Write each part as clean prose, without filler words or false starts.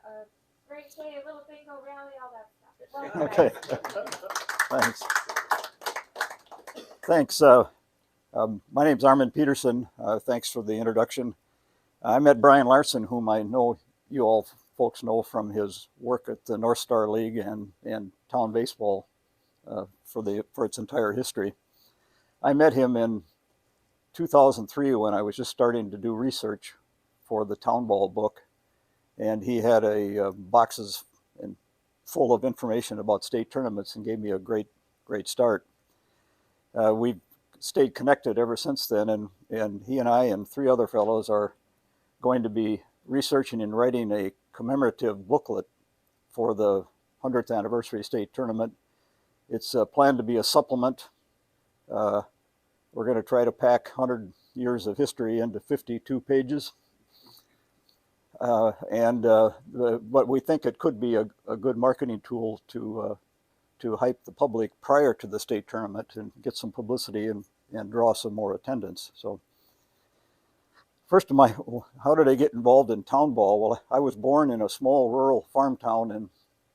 a great day, a little bingo rally, all that stuff. Welcome. Okay. Thanks. Thanks. My name's Armand Peterson. Thanks for the introduction. I met Brian Larson, whom I know you all folks know from his work at the North Star League and town baseball for its entire history. I met him in 2003 when I was just starting to do research for the Town Ball book, and he had boxes full of information about state tournaments and gave me a great start. We've stayed connected ever since then, and he and I and three other fellows are going to be researching and writing a commemorative booklet for the 100th anniversary state tournament. It's planned to be a supplement. We're going to try to pack 100 years of history into 52 pages. But we think it could be a good marketing tool to hype the public prior to the state tournament and get some publicity and draw some more attendance. So first how did I get involved in town ball? Well, I was born in a small rural farm town in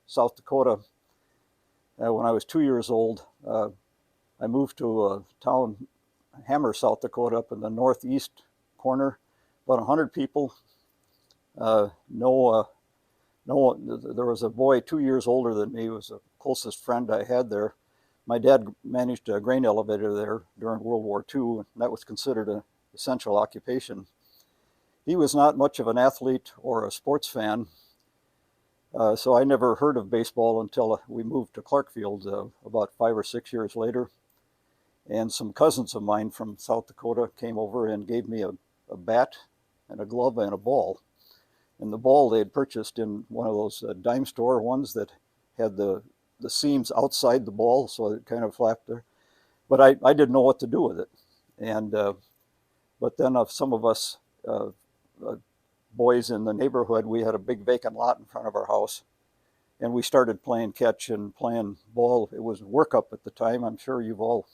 South Dakota. When I was 2 years old, I moved to a town, Hammer, South Dakota, up in the northeast corner, about 100 people. There was a boy 2 years older than me, who was the closest friend I had there. My dad managed a grain elevator there during World War II, and that was considered an essential occupation. He was not much of an athlete or a sports fan, so I never heard of baseball until we moved to Clarkfield about 5 or 6 years later. And some cousins of mine from South Dakota came over and gave me a bat and a glove and a ball. And the ball they had purchased in one of those dime store ones that had the seams outside the ball, so it kind of flapped there. But I didn't know what to do with it. And but then some of us boys in the neighborhood, we had a big vacant lot in front of our house, and we started playing catch and playing ball. It was workup at the time. I'm sure you've all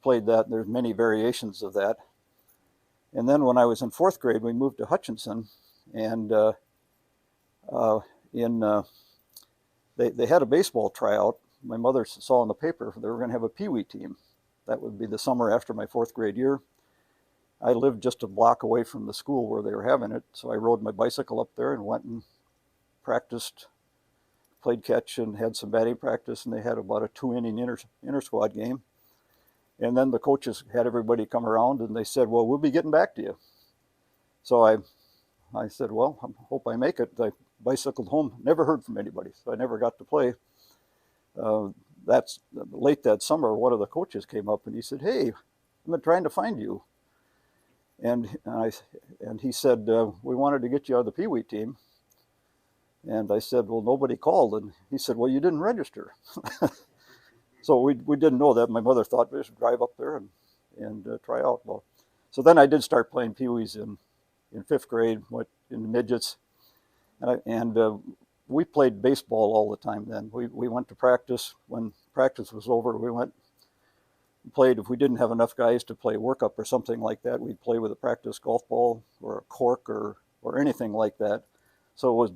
played that. There's many variations of that. And then when I was in 4th grade, we moved to Hutchinson, and they had a baseball tryout. My mother saw in the paper they were going to have a Pee-wee team. That would be the summer after my 4th grade year. I lived just a block away from the school where they were having it, so I rode my bicycle up there and went and practiced, played catch and had some batting practice, and they had about a 2-inning inter-squad game. And then the coaches had everybody come around, and they said, well, we'll be getting back to you. So I said, well, I hope I make it. I bicycled home, never heard from anybody, so I never got to play. That's late that summer, one of the coaches came up and he said, hey, I've been trying to find you. And he said, we wanted to get you on the Pee-wee team. And I said, well, nobody called. And he said, well, you didn't register. So we didn't know that. My mother thought we should drive up there and try out. Well, so then I did start playing Pee-wees in 5th grade, went in the midgets. And we played baseball all the time then. We went to practice. When practice was over, we went and played. If we didn't have enough guys to play workup or something like that, we'd play with a practice golf ball or a cork or anything like that. So it was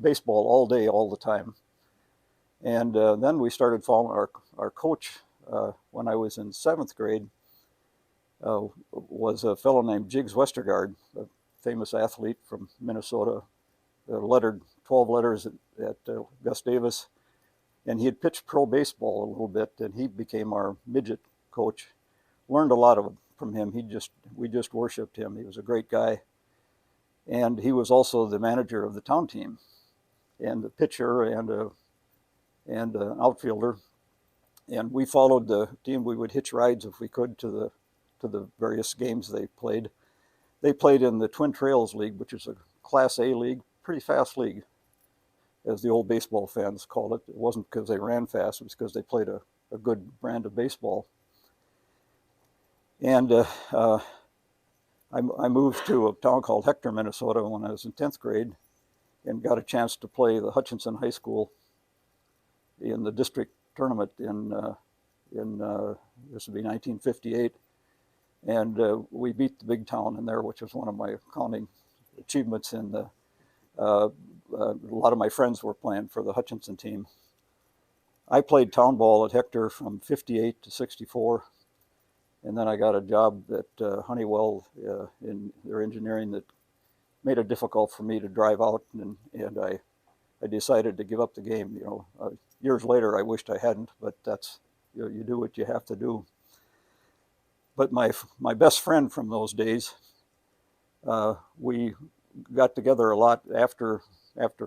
baseball all day, all the time. And then we started following our coach when I was in 7th grade. Was a fellow named Jiggs Westergaard, a famous athlete from Minnesota, lettered 12 letters at Gus Davis. And he had pitched pro baseball a little bit, and he became our midget coach. Learned a lot from him. We just worshipped him. He was a great guy. And he was also the manager of the town team, and the pitcher and an outfielder. And we followed the team. We would hitch rides if we could to the various games they played. They played in the Twin Trails League, which is a Class A league, pretty fast league, as the old baseball fans called it. It wasn't because they ran fast, it was because they played a good brand of baseball. And I moved to a town called Hector, Minnesota when I was in 10th grade and got a chance to play the Hutchinson High School in the district tournament in this would be 1958. And we beat the big town in there, which was one of my crowning achievements in the a lot of my friends were playing for the Hutchinson team. I played town ball at Hector from 58 to 64. And then I got a job at Honeywell in their engineering that made it difficult for me to drive out, and I decided to give up the game. Years later, I wished I hadn't, but that's, you do what you have to do. But my best friend from those days, we got together a lot after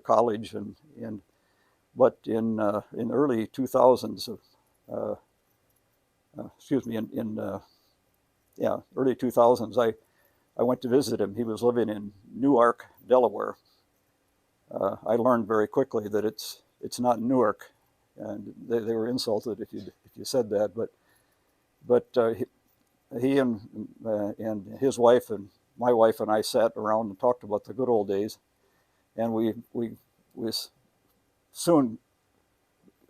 college, but in the early 2000s, early 2000s, I went to visit him. He was living in Newark, Delaware. I learned very quickly that it's not Newark, and they were insulted if you said that. But he and his wife and my wife and I sat around and talked about the good old days, and we soon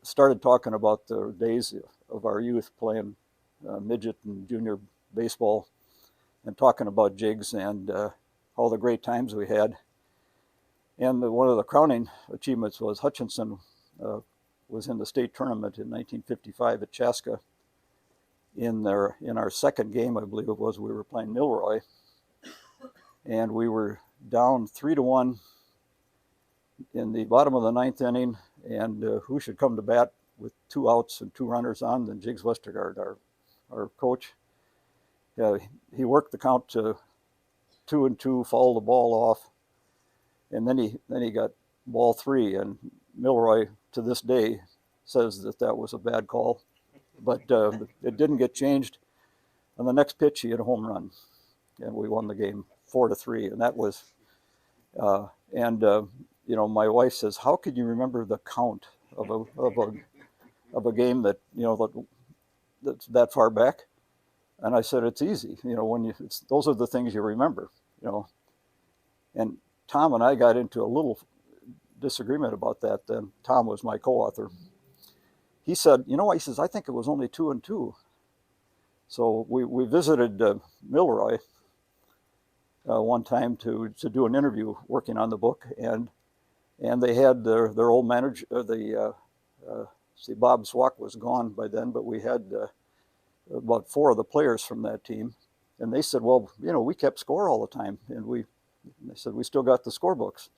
started talking about the days of our youth playing midget and junior baseball, and talking about jigs and all the great times we had. And one of the crowning achievements was Hutchinson was in the state tournament in 1955 at Chaska. In our second game, I believe it was, we were playing Milroy, and we were down 3-1 in the bottom of the ninth inning, and who should come to bat with 2 outs and 2 runners on than Jiggs Westergaard, our coach. He worked the count to 2-2, fouled the ball off, and then he got ball 3, and Milroy to this day says that was a bad call, but it didn't get changed. On the next pitch, he hit a home run, and we won the game 4-3, and that was my wife says, "How could you remember the count of a game that that's that far back?" And I said, "It's easy. Those are the things you remember." And Tom and I got into a little disagreement about that. Then Tom was my co-author. He said, he says, "I think it was only 2-2." So we visited Milroy one time to do an interview working on the book, and they had their old manager, Bob Swak was gone by then, but we had about 4 of the players from that team, and they said, "Well, we kept score all the time," and they said, "We still got the scorebooks,"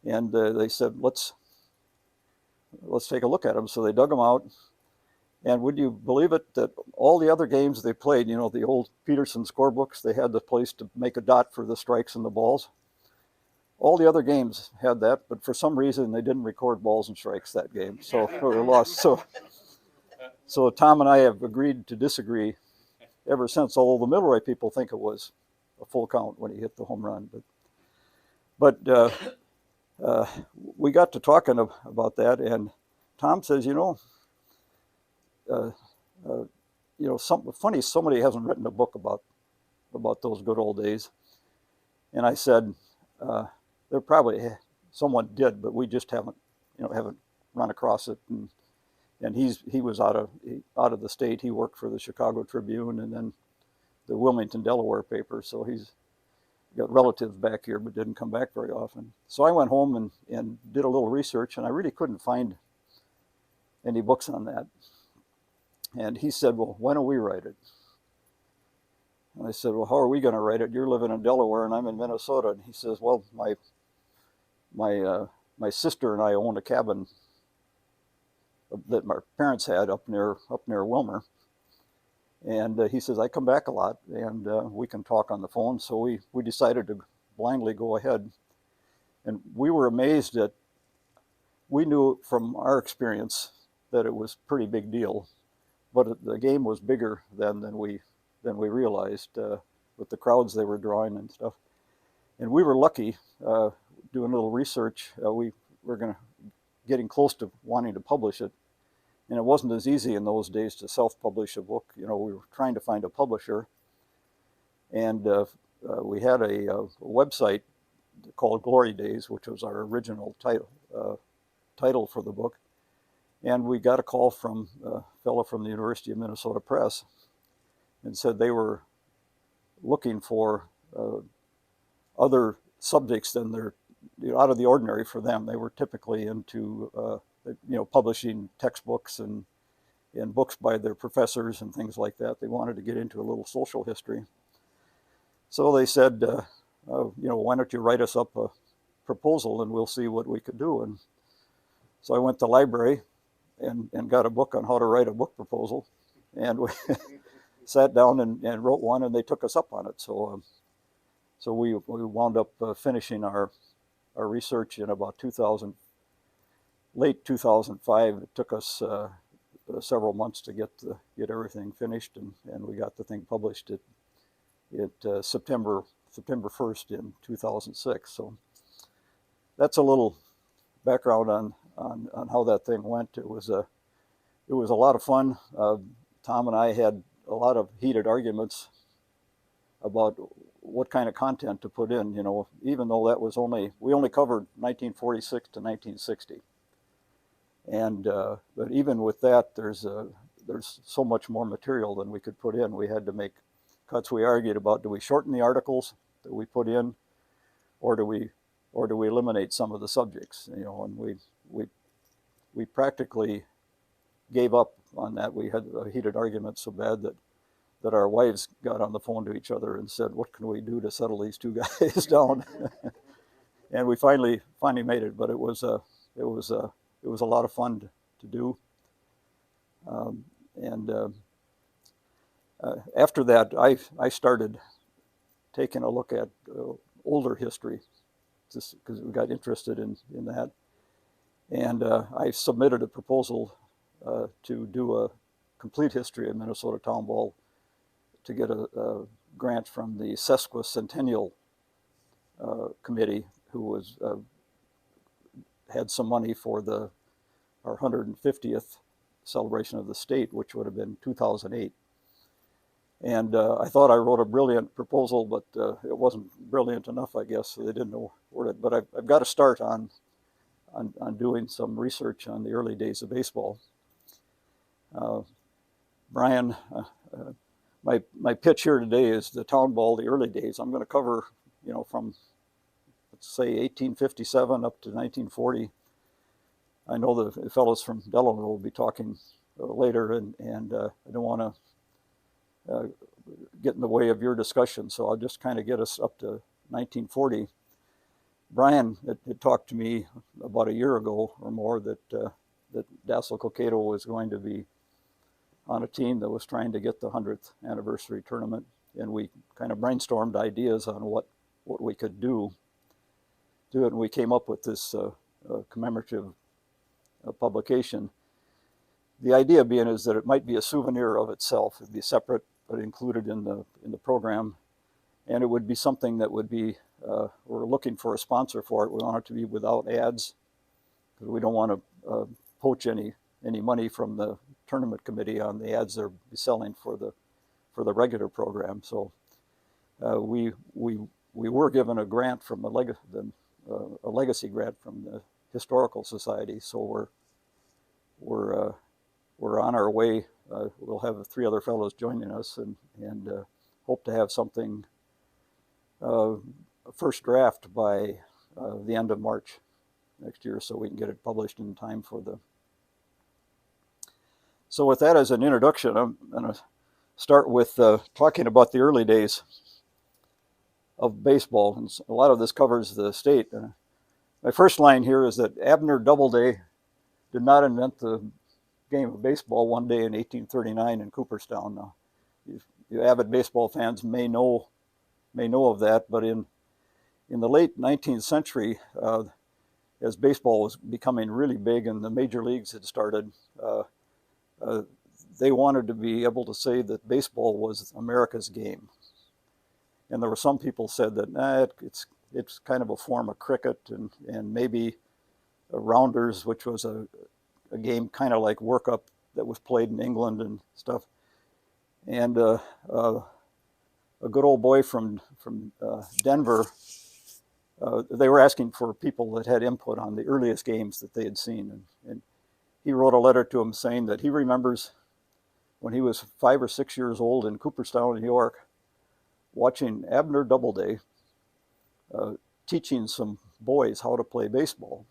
and they said, let's take a look at them." So they dug them out, and would you believe it that all the other games they played, the old Peterson scorebooks, they had the place to make a dot for the strikes and the balls. All the other games had that, but for some reason they didn't record balls and strikes that game, so we were lost. So Tom and I have agreed to disagree ever since, although the Milroy people think it was a full count when he hit the home run. But we got to talking about that, and Tom says, something funny, somebody hasn't written a book about those good old days. And I said, there probably someone did, but we just haven't run across it. And he was out of the state. He worked for the Chicago Tribune and then the Wilmington, Delaware paper. So he's got relatives back here, but didn't come back very often. So I went home and did a little research, and I really couldn't find any books on that. And he said, "Well, why don't we write it?" And I said, "Well, how are we going to write it? You're living in Delaware and I'm in Minnesota." And he says, "Well, my sister and I own a cabin that my parents had up near Wilmer." And he says, "I come back a lot, and we can talk on the phone." So we decided to blindly go ahead. And we were amazed that we knew from our experience that it was a pretty big deal, but the game was bigger than we realized with the crowds they were drawing and stuff. And we were lucky doing a little research. We were getting close to wanting to publish it. And it wasn't as easy in those days to self-publish a book. We were trying to find a publisher. And we had a website called Glory Days, which was our original title for the book. And we got a call from a fellow from the University of Minnesota Press and said they were looking for other subjects than their out of the ordinary for them. They were typically into publishing textbooks and books by their professors and things like that. They wanted to get into a little social history. So they said, why don't you write us up a proposal and we'll see what we could do. And so I went to the library and got a book on how to write a book proposal. And we sat down and wrote one, and they took us up on it. So we wound up finishing our research in about late 2005. It took us several months to get everything finished, and we got the thing published at September 1st in 2006. So that's a little background on how that thing went. It was a lot of fun. Tom and I had a lot of heated arguments about what kind of content to put in, even though we only covered 1946 to 1960. And but even with that, there's so much more material than we could put in. We had to make cuts. We argued about, do we shorten the articles that we put in, or do we eliminate some of the subjects? And we practically gave up on that. We had a heated argument so bad that our wives got on the phone to each other and said, what can we do to settle these two guys down? And we finally made it, but it was a lot of fun to do. After that, I started taking a look at older history, just because we got interested in that. And I submitted a proposal to do a complete history of Minnesota Town Ball to get a grant from the Sesquicentennial Committee, who had some money for our 150th celebration of the state, which would have been 2008. And I thought I wrote a brilliant proposal, but it wasn't brilliant enough, I guess, so they didn't award it. But I've got to start on doing some research on the early days of baseball. Brian, my pitch here today is the Town Ball, the early days. I'm going to cover, from, let's say, 1857 up to 1940. I know the fellows from Delaware will be talking later, and I don't want to get in the way of your discussion, so I'll just kind of get us up to 1940. Brian had talked to me about a year ago or more that Dassel Cokato was going to be on a team that was trying to get the 100th anniversary tournament, and we kind of brainstormed ideas on what we could do to it, and we came up with this commemorative publication. The idea being is that it might be a souvenir of itself. It'd be separate, but included in the program, and it would be something that would be, we're looking for a sponsor for it. We want it to be without ads, because we don't want to poach any money from the tournament committee on the ads they're selling for the regular program. So we were given a grant from a legacy grant from the Historical Society. So we're on our way. We'll have 3 other fellows joining us, and hope to have something, a first draft by the end of March next year, so we can get it published in time for the. So with that as an introduction, I'm going to start with talking about the early days of baseball, and a lot of this covers the state. My first line here is that Abner Doubleday did not invent the game of baseball one day in 1839 in Cooperstown. Now, you avid baseball fans may know of that, but in the late 19th century, as baseball was becoming really big and the major leagues had started, they wanted to be able to say that baseball was America's game. And there were some people said that it's kind of a form of cricket, and maybe rounders, which was a game kind of like workup that was played in England and stuff. And a good old boy from Denver, they were asking for people that had input on the earliest games that they had seen. And he wrote a letter to him saying that he remembers when he was 5 or 6 years old in Cooperstown, New York, watching Abner Doubleday teaching some boys how to play baseball.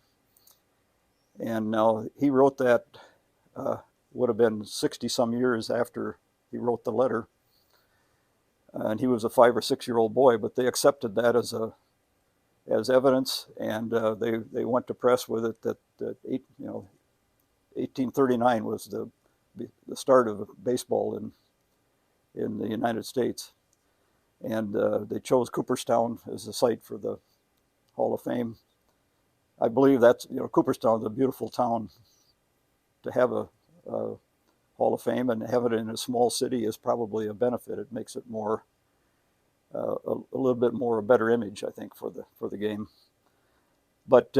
And now he wrote that, would have been 60 some years after he wrote the letter. And he was a 5 or 6 year old boy, but they accepted that as evidence, and they went to press with it that 1839 was the start of baseball in the United States, and they chose Cooperstown as the site for the Hall of Fame. I believe that's, Cooperstown is a beautiful town. To have a Hall of Fame and have it in a small city is probably a benefit. It makes it more a little bit more a better image, I think, for the game. But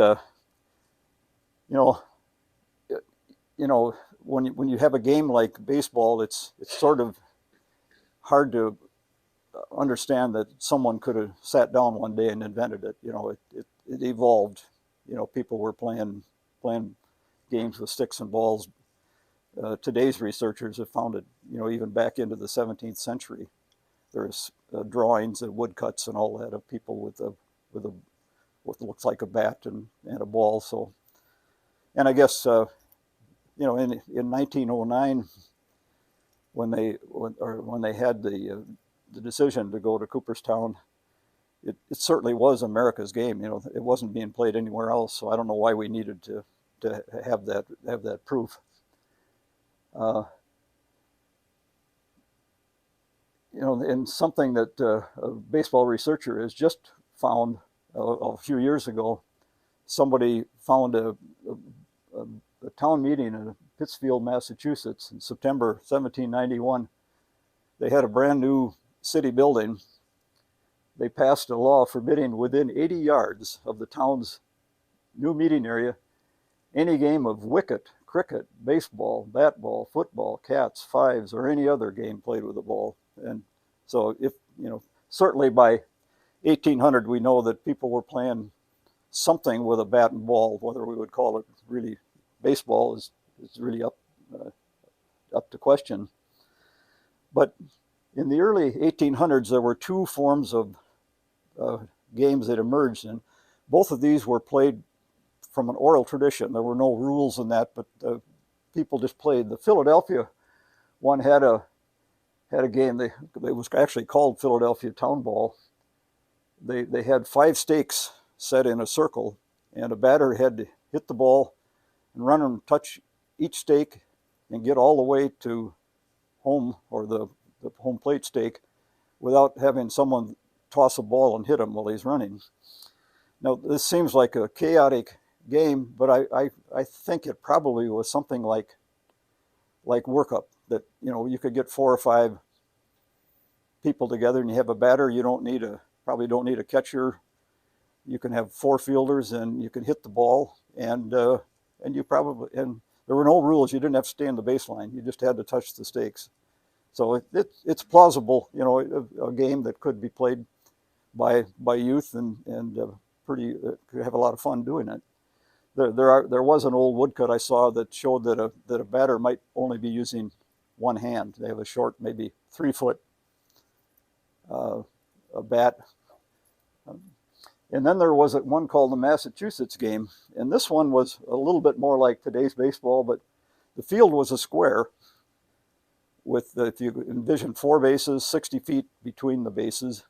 when you have a game like baseball, it's sort of hard to understand that someone could have sat down one day and invented it. It evolved. People were playing games with sticks and balls. Today's researchers have found it, even back into the 17th century. There's drawings and woodcuts and all that of people with what looks like a bat and a ball. So, and I guess in 1909, when they had the decision to go to Cooperstown, it certainly was America's game. It wasn't being played anywhere else. So I don't know why we needed to have that proof. And something that a baseball researcher has just found a few years ago, somebody found a town meeting in Pittsfield, Massachusetts in September 1791. They had a brand new city building. They passed a law forbidding within 80 yards of the town's new meeting area any game of wicket, cricket, baseball, bat ball, football, cats, fives, or any other game played with a ball. And so certainly by 1800, we know that people were playing something with a bat and ball. Whether we would call it really baseball is really up to question. But in the early 1800s, there were two forms of games that emerged, and both of these were played from an oral tradition. There were no rules in that, but people just played. The Philadelphia one had a game. It was actually called Philadelphia Town Ball. They had 5 stakes set in a circle, and a batter had to hit the ball and run and touch each stake and get all the way to home, or the home plate stake, without having someone toss a ball and hit him while he's running. Now, this seems like a chaotic game, but I think it probably was something like workup, that you could get 4 or 5 people together and you have a batter. You probably don't need a catcher. You can have 4 fielders and you can hit the ball, and there were no rules. You didn't have to stay in the baseline. You just had to touch the stakes. So it's plausible, a game that could be played by youth and could have a lot of fun doing it. There was an old woodcut I saw that showed that a batter might only be using one hand. They have a short, maybe 3-foot a bat. And then there was one called the Massachusetts game, and this one was a little bit more like today's baseball, but the field was a square with, if you envision 4 bases, 60 feet between the bases,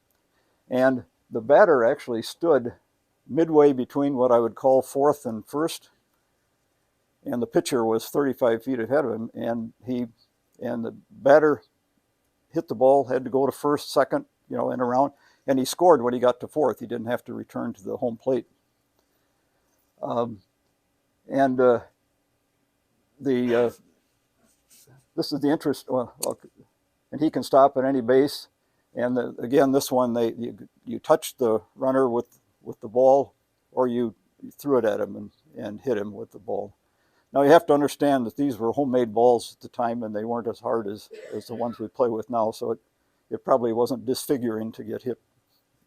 and the batter actually stood midway between what I would call 4th and 1st, and the pitcher was 35 feet ahead of him, and the batter hit the ball, had to go to 1st, 2nd, and around, and he scored when he got to 4th. He didn't have to return to the home plate. This is the interest, and he can stop at any base. And again, this one, you touch the runner with the ball, or you threw it at him and hit him with the ball. Now you have to understand that these were homemade balls at the time, and they weren't as hard as the ones we play with now. So it probably wasn't disfiguring to get hit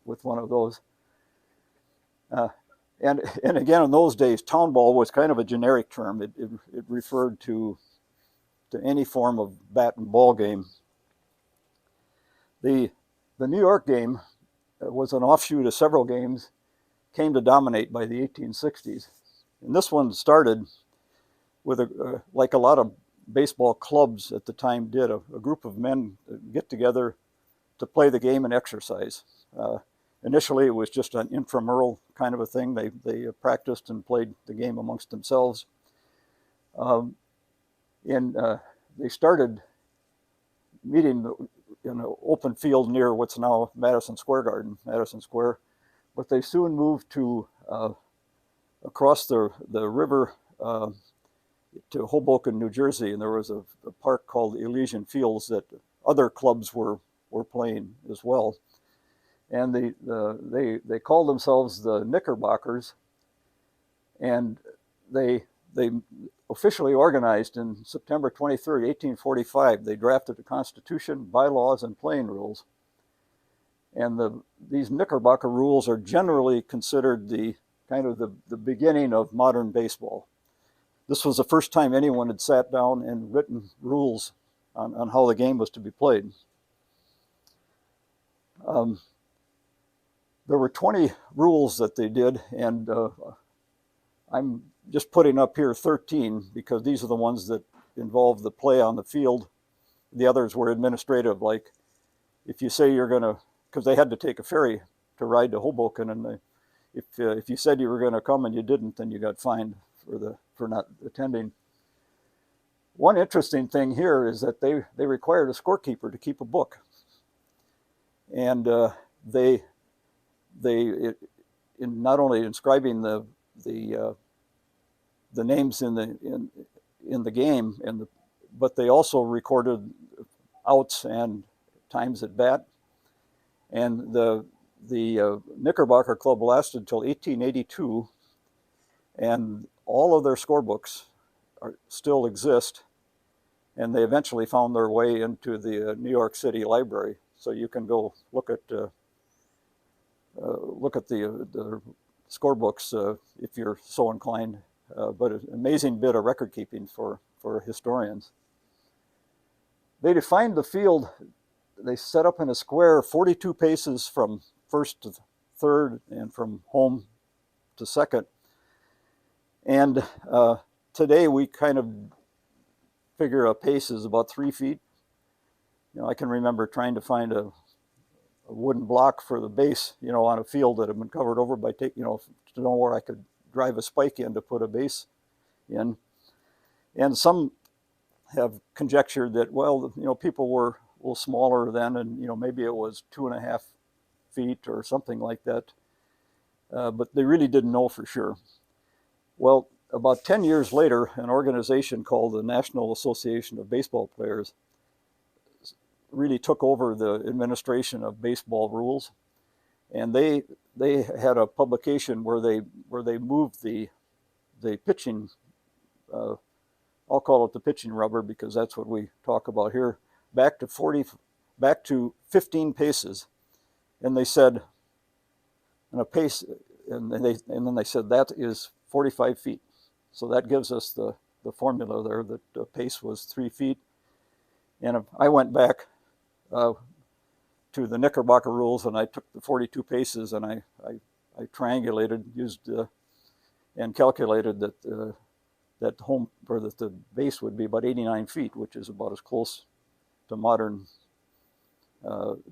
with one of those. And again, in those days, town ball was kind of a generic term. It referred to any form of bat and ball game. The New York game was an offshoot of several games, came to dominate by the 1860s. And this one started with, like a lot of baseball clubs at the time did, a group of men get together to play the game and exercise. Initially, it was just an intramural kind of a thing. They practiced and played the game amongst themselves. They started meeting in an open field near what's now Madison Square Garden, Madison Square, but they soon moved to across the river to Hoboken, New Jersey, and there was a park called Elysian Fields that other clubs were playing as well. And they called themselves the Knickerbockers, and they officially organized in September 23rd, 1845. They drafted a constitution, bylaws, and playing rules. And these Knickerbocker rules are generally considered the kind of the beginning of modern baseball. This was the first time anyone had sat down and written rules on how the game was to be played. There were 20 rules that they did, and I'm just putting up here 13 because these are the ones that involve the play on the field. The others were administrative, like if you say you're going to, because they had to take a ferry to ride to Hoboken, and if you said you were going to come and you didn't, then you got fined for not attending. One interesting thing here is that they required a scorekeeper to keep a book, and they in not only inscribing the names in the game but they also recorded outs and times at bat. And the Knickerbocker Club lasted until 1882, and all of their scorebooks still exist, and they eventually found their way into the New York City Library. So you can go look at the scorebooks if you're so inclined. But an amazing bit of record keeping for historians. They defined the field. They set up in a square 42 paces from first to third and from home to second. And today we kind of figure a pace is about 3 feet. I can remember trying to find a wooden block for the base, on a field that had been covered over by to know where I could drive a spike in to put a base in. And some have conjectured that, well, people were a little smaller then, and maybe it was 2.5 feet or something like that, but they really didn't know for sure. Well, about 10 years later, an organization called the National Association of Baseball Players really took over the administration of baseball rules, and they had a publication where they moved the pitching. I'll call it the pitching rubber because that's what we talk about here. Back to 15 paces, and they said, and a pace, and then they said that is 45 feet. So that gives us the formula there that the pace was 3 feet. And I went back to the Knickerbocker rules, and I took the 42 paces, and I triangulated, used and calculated that home, or that the base would be about 89 feet, which is about as close to modern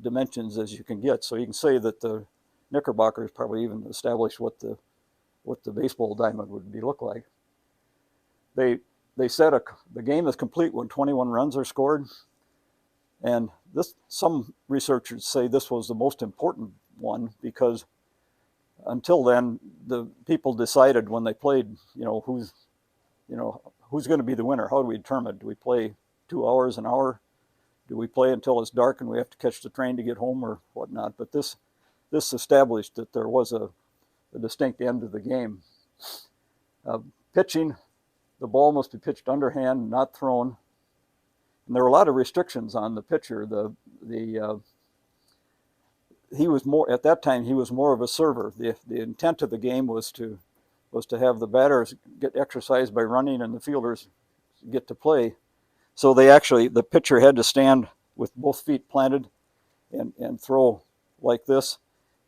dimensions as you can get. So you can say that the Knickerbockers probably even established what the baseball diamond would look like. They said the game is complete when 21 runs are scored, and some researchers say this was the most important one because until then the people decided when they played, who's going to be the winner. How do we determine? Do we play 2 hours, an hour? Do we play until it's dark and we have to catch the train to get home or whatnot? But this established that there was a distinct end to the game. Pitching, the ball must be pitched underhand, not thrown. And there were a lot of restrictions on the pitcher. He was more, at that time, he was more of a server. The intent of the game was to have the batters get exercise by running and the fielders get to play. So the pitcher had to stand with both feet planted and throw like this.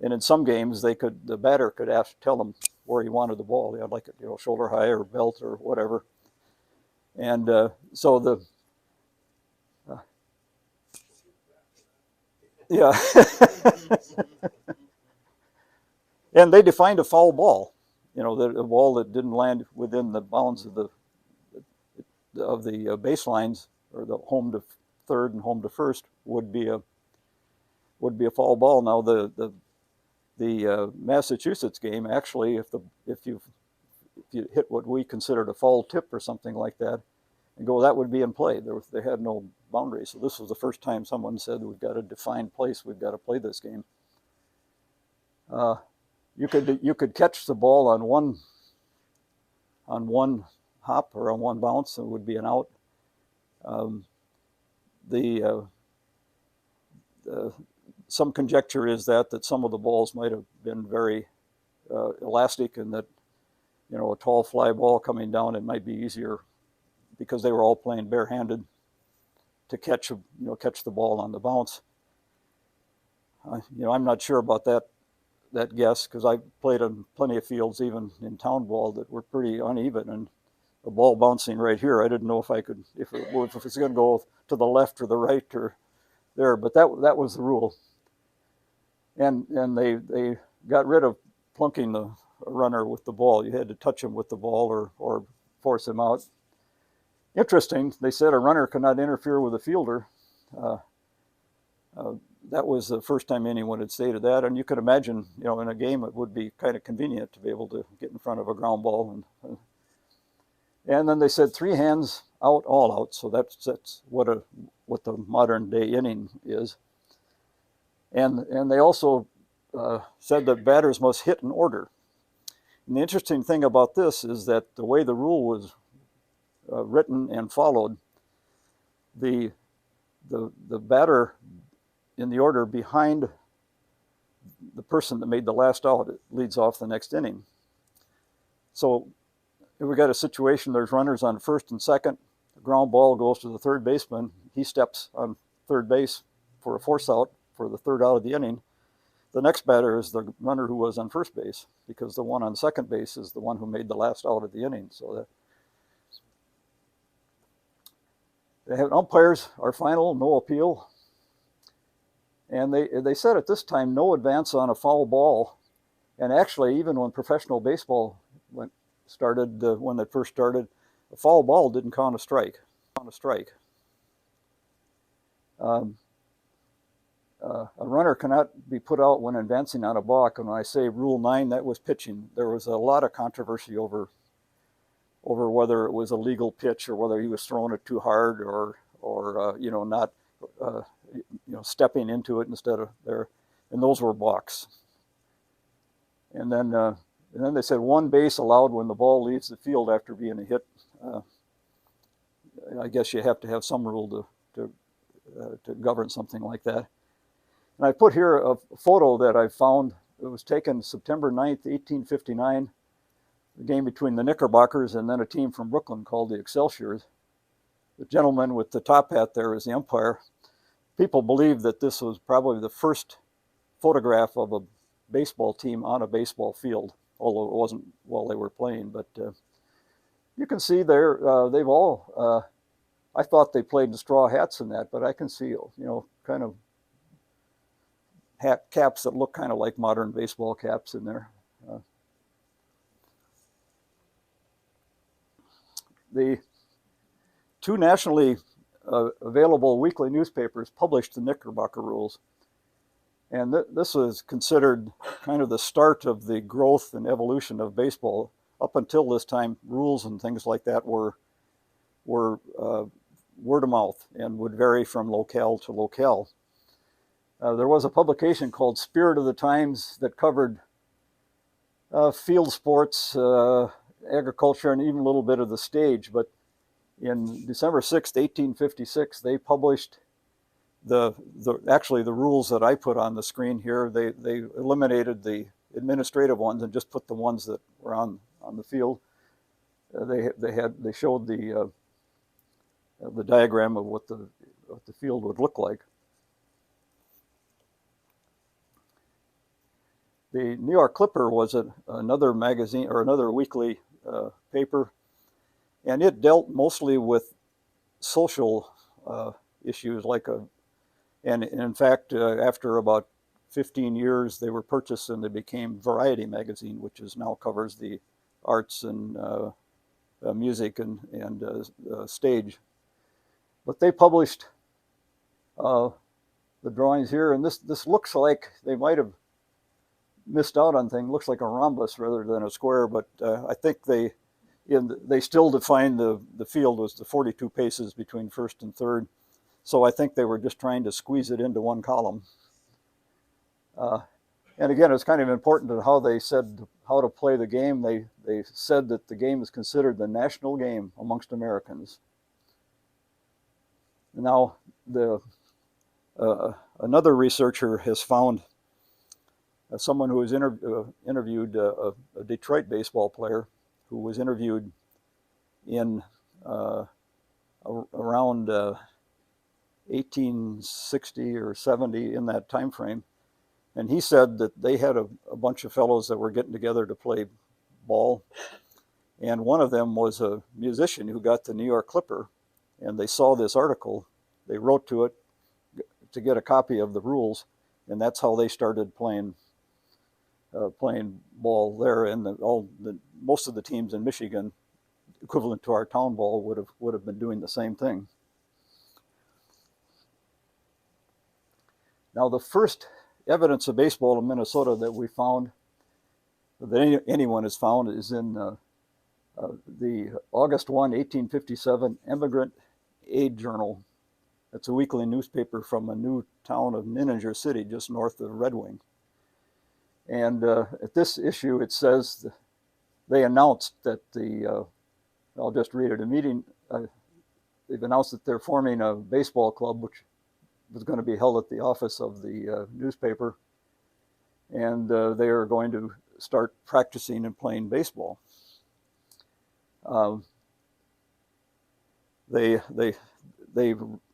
And in some games, the batter could tell them where he wanted the ball. I'd like it, shoulder high or belt or whatever. And so yeah. And they defined a foul ball, a ball that didn't land within the bounds of the baselines, or the home to third and home to first would be a foul ball. Now the Massachusetts game, actually, if you hit what we considered a foul tip or something like that, and that would be in play. They had no boundaries. So this was the first time someone said, we've got a defined place, we've got to play this game. You could catch the ball on one hop or on one bounce, and it would be an out. Some conjecture is that some of the balls might have been very elastic, and that a tall fly ball coming down, it might be easier because they were all playing barehanded to catch the ball on the bounce. I'm not sure about that guess, because I played on plenty of fields, even in town ball, that were pretty uneven, and the ball bouncing right here, I didn't know if it was going to go to the left or the right or there, but that was the rule. And they got rid of plunking the runner with the ball. You had to touch him with the ball or force him out. Interesting, they said a runner could not interfere with a fielder. That was the first time anyone had stated that, and you could imagine, in a game, it would be kind of convenient to be able to get in front of a ground ball. And then they said 3 hands out, all out. So that's what the modern day inning is. And they also said that batters must hit in order. And the interesting thing about this is that the way the rule was written and followed, the batter in the order behind the person that made the last out, it leads off the next inning. So if we got a situation, there's runners on first and second, the ground ball goes to the third baseman, he steps on third base for a force out for the third out of the inning. The next batter is the runner who was on first base, because the one on second base is the one who made the last out of the inning. So they have umpires are final, no appeal. And they said at this time, no advance on a foul ball. And actually, even when professional baseball when it first started, a foul ball didn't count a strike. A runner cannot be put out when advancing on a balk. And when I say Rule 9, that was pitching. There was a lot of controversy over whether it was a legal pitch, or whether he was throwing it too hard, or not stepping into it instead of there. And those were balks. And then they said 1 base allowed when the ball leaves the field after being hit. I guess you have to have some rule to govern something like that. And I put here a photo that I found. It was taken September 9th, 1859, the game between the Knickerbockers and then a team from Brooklyn called the Excelsiors. The gentleman with the top hat there is the umpire. People believe that this was probably the first photograph of a baseball team on a baseball field, although it wasn't while they were playing. But you can see there, they've all, I thought they played in straw hats in that, but I can see, kind of hat caps that look kind of like modern baseball caps in there. The 2 nationally available weekly newspapers published the Knickerbocker Rules. And this was considered kind of the start of the growth and evolution of baseball. Up until this time, rules and things like that were word of mouth and would vary from locale to locale. There was a publication called Spirit of the Times that covered field sports, agriculture, and even a little bit of the stage. But in December 6th, 1856, they published actually the rules that I put on the screen here. They eliminated the administrative ones and just put the ones that were on the field. They showed the diagram of what the field would look like. The New York Clipper was another magazine or another weekly paper, and it dealt mostly with social issues and in fact, after about 15 years, they were purchased and they became Variety magazine, which now covers the arts and music and stage. But they published the drawings here, and this looks like they might have missed out on things. Looks like a rhombus rather than a square, but I think they still defined the field was the 42 paces between first and third. So I think they were just trying to squeeze it into one column. And again, it's kind of important to how they said how to play the game. They said that the game is considered the national game amongst Americans. Now, another researcher has found someone who has interviewed a Detroit baseball player who was interviewed in around 1860 or 70, in that time frame. And he said that they had a bunch of fellows that were getting together to play ball. And one of them was a musician who got the New York Clipper. And they saw this article. They wrote to it to get a copy of the rules. And that's how they started playing ball there. And most of the teams in Michigan, equivalent to our town ball, would have been doing the same thing. Now, the first evidence of baseball in Minnesota that we found, that anyone has found, is in the August 1, 1857 Emigrant Aid Journal. It's a weekly newspaper from a new town of Ninninger City, just north of Red Wing. And at this issue, it says they announced that I'll just read it, they've announced that they're forming a baseball club, which was going to be held at the office of the newspaper, and they are going to start practicing and playing baseball. They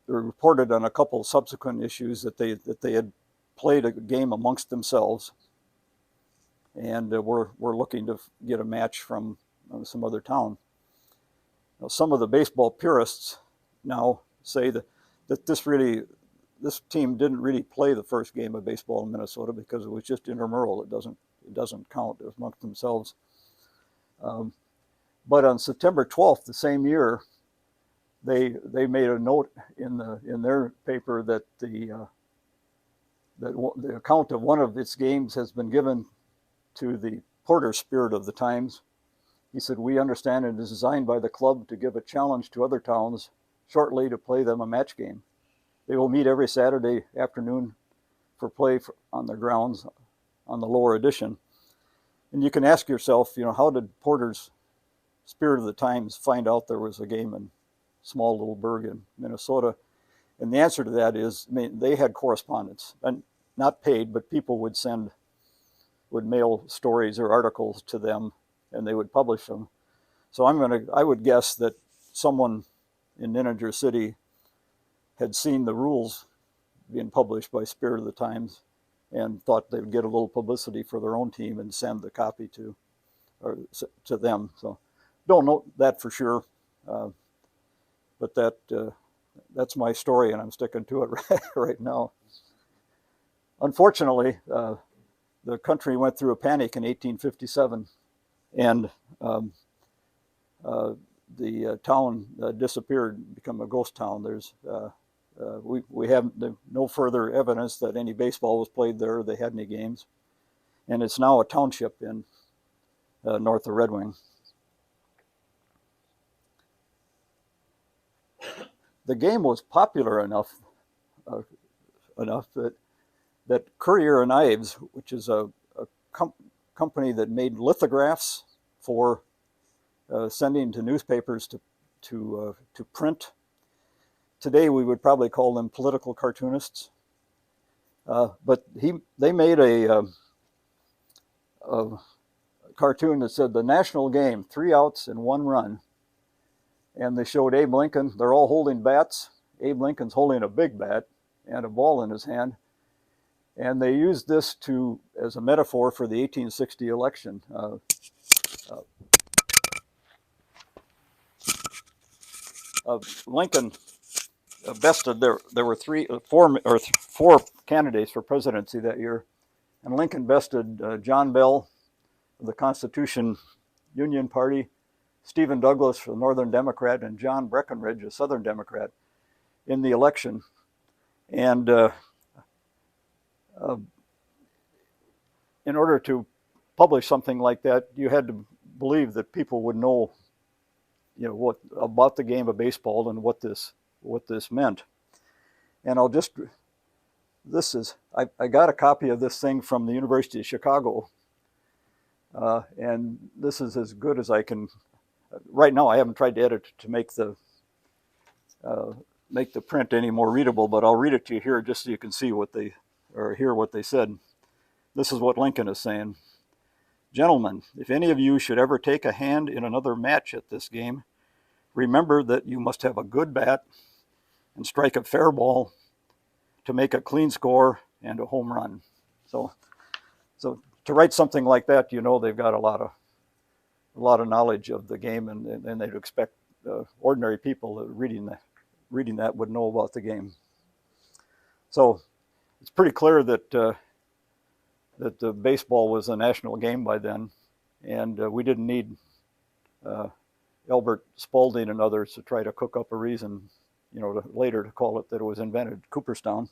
reported on a couple subsequent issues that they had played a game amongst themselves, and were looking to get a match from some other town. Now, some of the baseball purists now say that this team didn't really play the first game of baseball in Minnesota because it was just intramural. It doesn't count amongst themselves. But on September 12th, the same year, they made a note in their paper that the account of one of its games has been given to the Porter spirit of the times. He said, "We understand it is designed by the club to give a challenge to other towns shortly to play them a match game. They will meet every Saturday afternoon for play on their grounds on the lower addition." And you can ask yourself, how did Porter's spirit of the times find out there was a game in small little burg in Minnesota? And the answer to that is, they had correspondence, and not paid, but people would mail stories or articles to them, and they would publish them. So I would guess that someone in Ninninger City had seen the rules being published by Spirit of the Times and thought they would get a little publicity for their own team and send the copy to them. So don't know that for sure, but that's my story, and I'm sticking to it right now. Unfortunately, the country went through a panic in 1857, and the town disappeared, become a ghost town. We have no further evidence that any baseball was played there, or they had any games, and it's now a township in north of Red Wing. The game was popular enough that Currier and Ives, which is a company that made lithographs for sending to newspapers to print. Today we would probably call them political cartoonists. But they made a cartoon that said, "The national game, 3 outs and 1 run." And they showed Abe Lincoln. They're all holding bats. Abe Lincoln's holding a big bat and a ball in his hand. And they used this to as a metaphor for the 1860 election. Lincoln bested, there were four candidates for presidency that year, and Lincoln bested John Bell of the Constitution Union Party, Stephen Douglas, a Northern Democrat, and John Breckinridge, a Southern Democrat, in the election. And in order to publish something like that, you had to believe that people would know, what about the game of baseball and what this meant. And I got a copy of this thing from the University of Chicago, and this is as good as I can. Right now, I haven't tried to edit to make the print any more readable, but I'll read it to you here just so you can see hear what they said. This is what Lincoln is saying. Gentlemen, if any of you should ever take a hand in another match at this game, remember that you must have a good bat and strike a fair ball to make a clean score and a home run. So to write something like that, they've got a lot of knowledge of the game, and they'd expect ordinary people reading that would know about the game. So it's pretty clear that the baseball was a national game by then, and we didn't need Albert Spalding and others to try to cook up a reason, later to call it that it was invented, Cooperstown.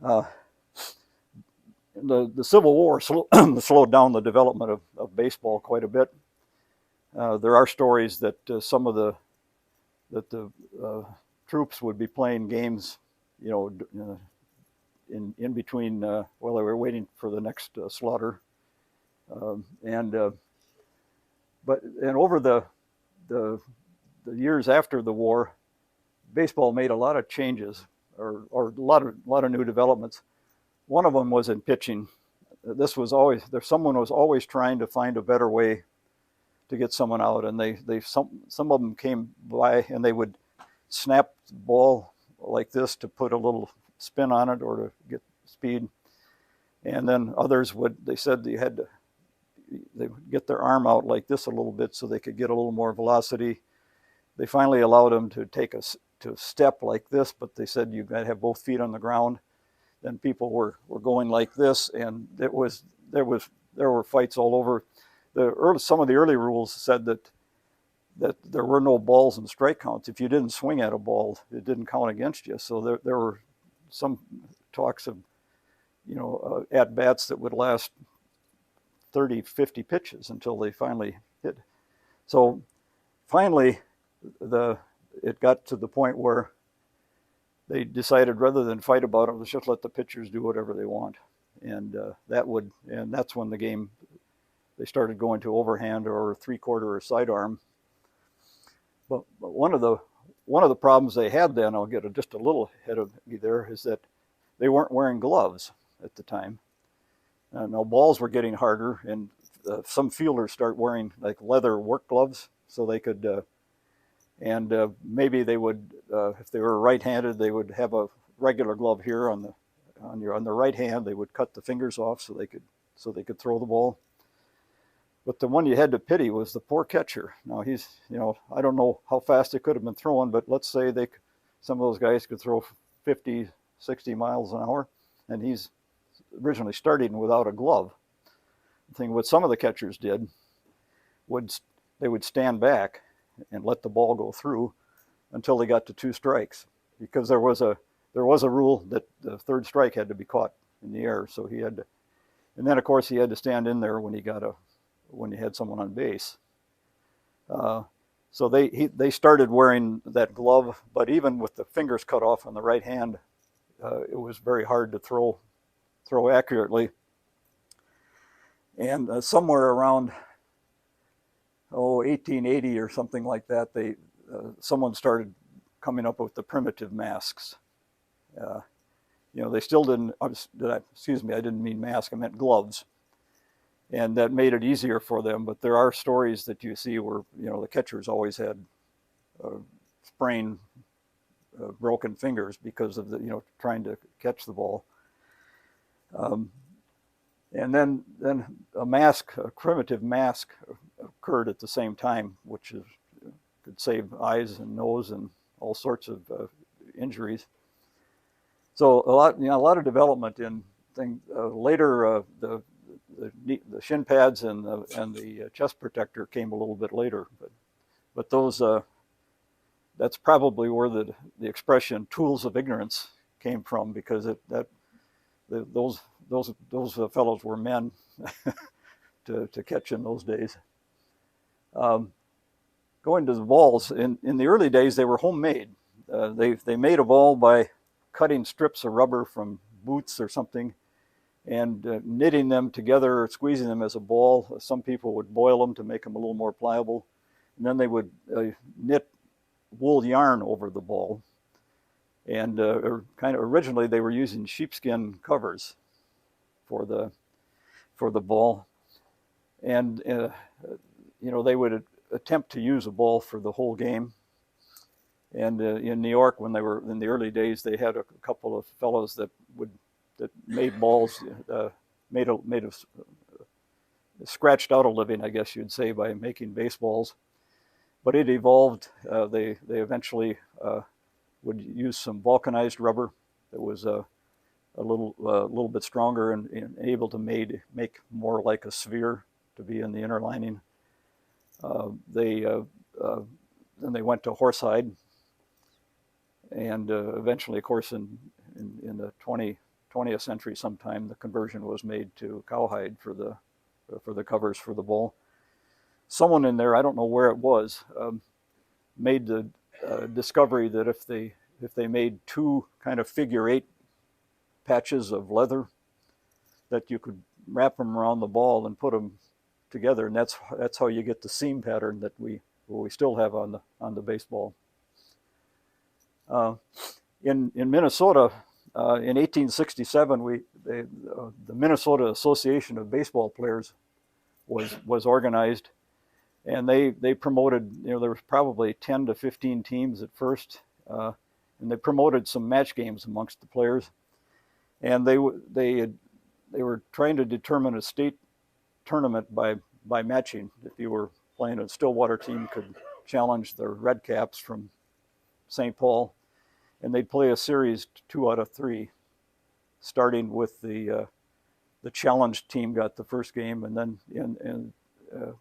The Civil War slowed down the development of baseball quite a bit. There are stories that some of the troops would be playing games, in between while they were waiting for the next slaughter, and over the years after the war, baseball made a lot of changes, or a lot of new developments. One of them was in pitching. Someone was always trying to find a better way to get someone out, and some of them came by and they would snap the ball like this to put a little spin on it or to get speed, and then others they said they would get their arm out like this a little bit so they could get a little more velocity. They finally allowed them to take to step like this, but they said you got to have both feet on the ground. Then people were going like this, and there were fights all over. Some of the early rules said that there were no balls and strike counts. If you didn't swing at a ball, it didn't count against you. So there were some talks of at bats that would last 30, 50 pitches until they finally hit. So finally, it got to the point where they decided rather than fight about it, let's just let the pitchers do whatever they want, and that's when the game, they started going to overhand or three-quarter or sidearm. But one of the problems they had then, I'll get just a little ahead of me there, is that they weren't wearing gloves at the time. Now balls were getting harder, and some fielders start wearing like leather work gloves so they could. Maybe they would, if they were right-handed, they would have a regular glove here on the right hand. They would cut the fingers off so they could throw the ball. But the one you had to pity was the poor catcher. Now I don't know how fast it could have been thrown, but let's say some of those guys could throw 50, 60 miles an hour, and he's originally starting without a glove. The thing what some of the catchers did they would stand back and let the ball go through until they got to 2 strikes, because there was a rule that the third strike had to be caught in the air. So he had to, and then of course he had to stand in there when he had someone on base. So they started wearing that glove, but even with the fingers cut off on the right hand, it was very hard to throw accurately. And somewhere around 1880 or something like that, someone started coming up with the primitive masks. They still didn't. Excuse me, I didn't mean mask. I meant gloves, and that made it easier for them. But there are stories that you see where the catchers always had sprained, broken fingers because of trying to catch the ball. And then a primitive mask occurred at the same time, which could save eyes and nose and all sorts of injuries. So a lot of development in things. Later, the shin pads and the chest protector came a little bit later, but those that's probably where the expression "tools of ignorance" came from, because those fellows were men to catch in those days. Going to the balls, in the early days, they were homemade. They made a ball by cutting strips of rubber from boots or something and knitting them together or squeezing them as a ball. Some people would boil them to make them a little more pliable. And then they would knit wool yarn over the ball. And kind of originally they were using sheepskin covers for the ball. And they would attempt to use a ball for the whole game. And in New York, when they were in the early days, they had a couple of fellows that made balls, scratched out a living, I guess you'd say, by making baseballs. But it evolved. They eventually would use some vulcanized rubber that was a little bit stronger and able to make more like a sphere to be in the inner lining. Then they went to horsehide. And eventually, of course, in the 20th century sometime, the conversion was made to cowhide for the covers for the ball. Someone in there, I don't know where it was, made the discovery that if they made two kind of figure-8 patches of leather, that you could wrap them around the ball and put them together, and that's how you get the seam pattern that we still have on the baseball. In Minnesota, in 1867, the Minnesota Association of Baseball Players was organized, and they promoted. There was probably 10 to 15 teams at first, and they promoted some match games amongst the players, and they were trying to determine a state tournament by matching. If you were playing, a Stillwater team could challenge the Red Caps from St. Paul, and they'd play a series 2 out of 3, starting with the challenged team got the first game, and then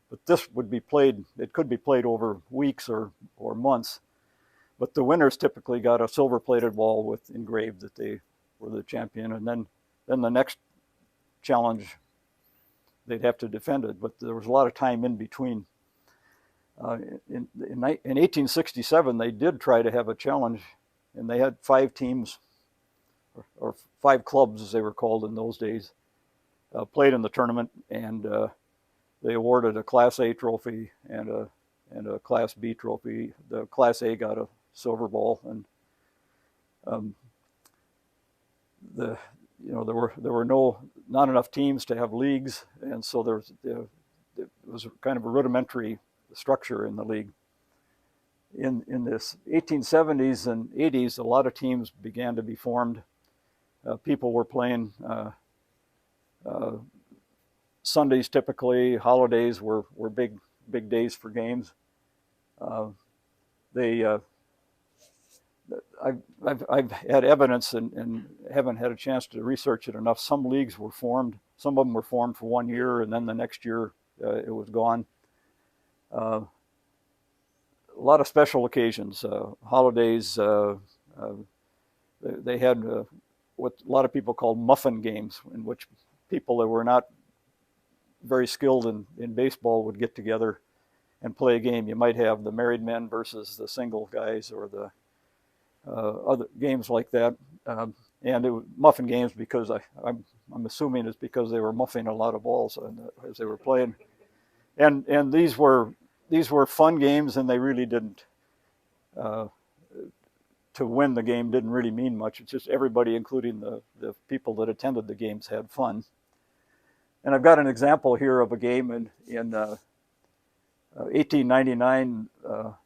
but this would be played. It could be played over weeks or months, but the winners typically got a silver-plated ball with engraved that they were the champion, and then the next challenge they'd have to defend it. But there was a lot of time in between. In 1867, they did try to have a challenge, and they had 5 teams, or 5 clubs as they were called in those days, played in the tournament, and they awarded a Class A trophy and a Class B trophy. The Class A got a silver ball, and there were not enough teams to have leagues, and so it was kind of a rudimentary structure in the league. In this 1870s and 80s, a lot of teams began to be formed. People were playing Sundays typically. Holidays were big days for games. I've had evidence and haven't had a chance to research it enough. Some leagues were formed. Some of them were formed for 1 year, and then the next year it was gone. A lot of special occasions, holidays. They had what a lot of people called muffin games, in which people that were not very skilled in baseball would get together and play a game. You might have the married men versus the single guys, or the other games like that. And it was muffin games because I'm assuming it's because they were muffing a lot of balls as they were playing. And these were fun games, and they really didn't, to win the game didn't really mean much. It's just everybody, including the people that attended the games, had fun. And I've got an example here of a game in 1899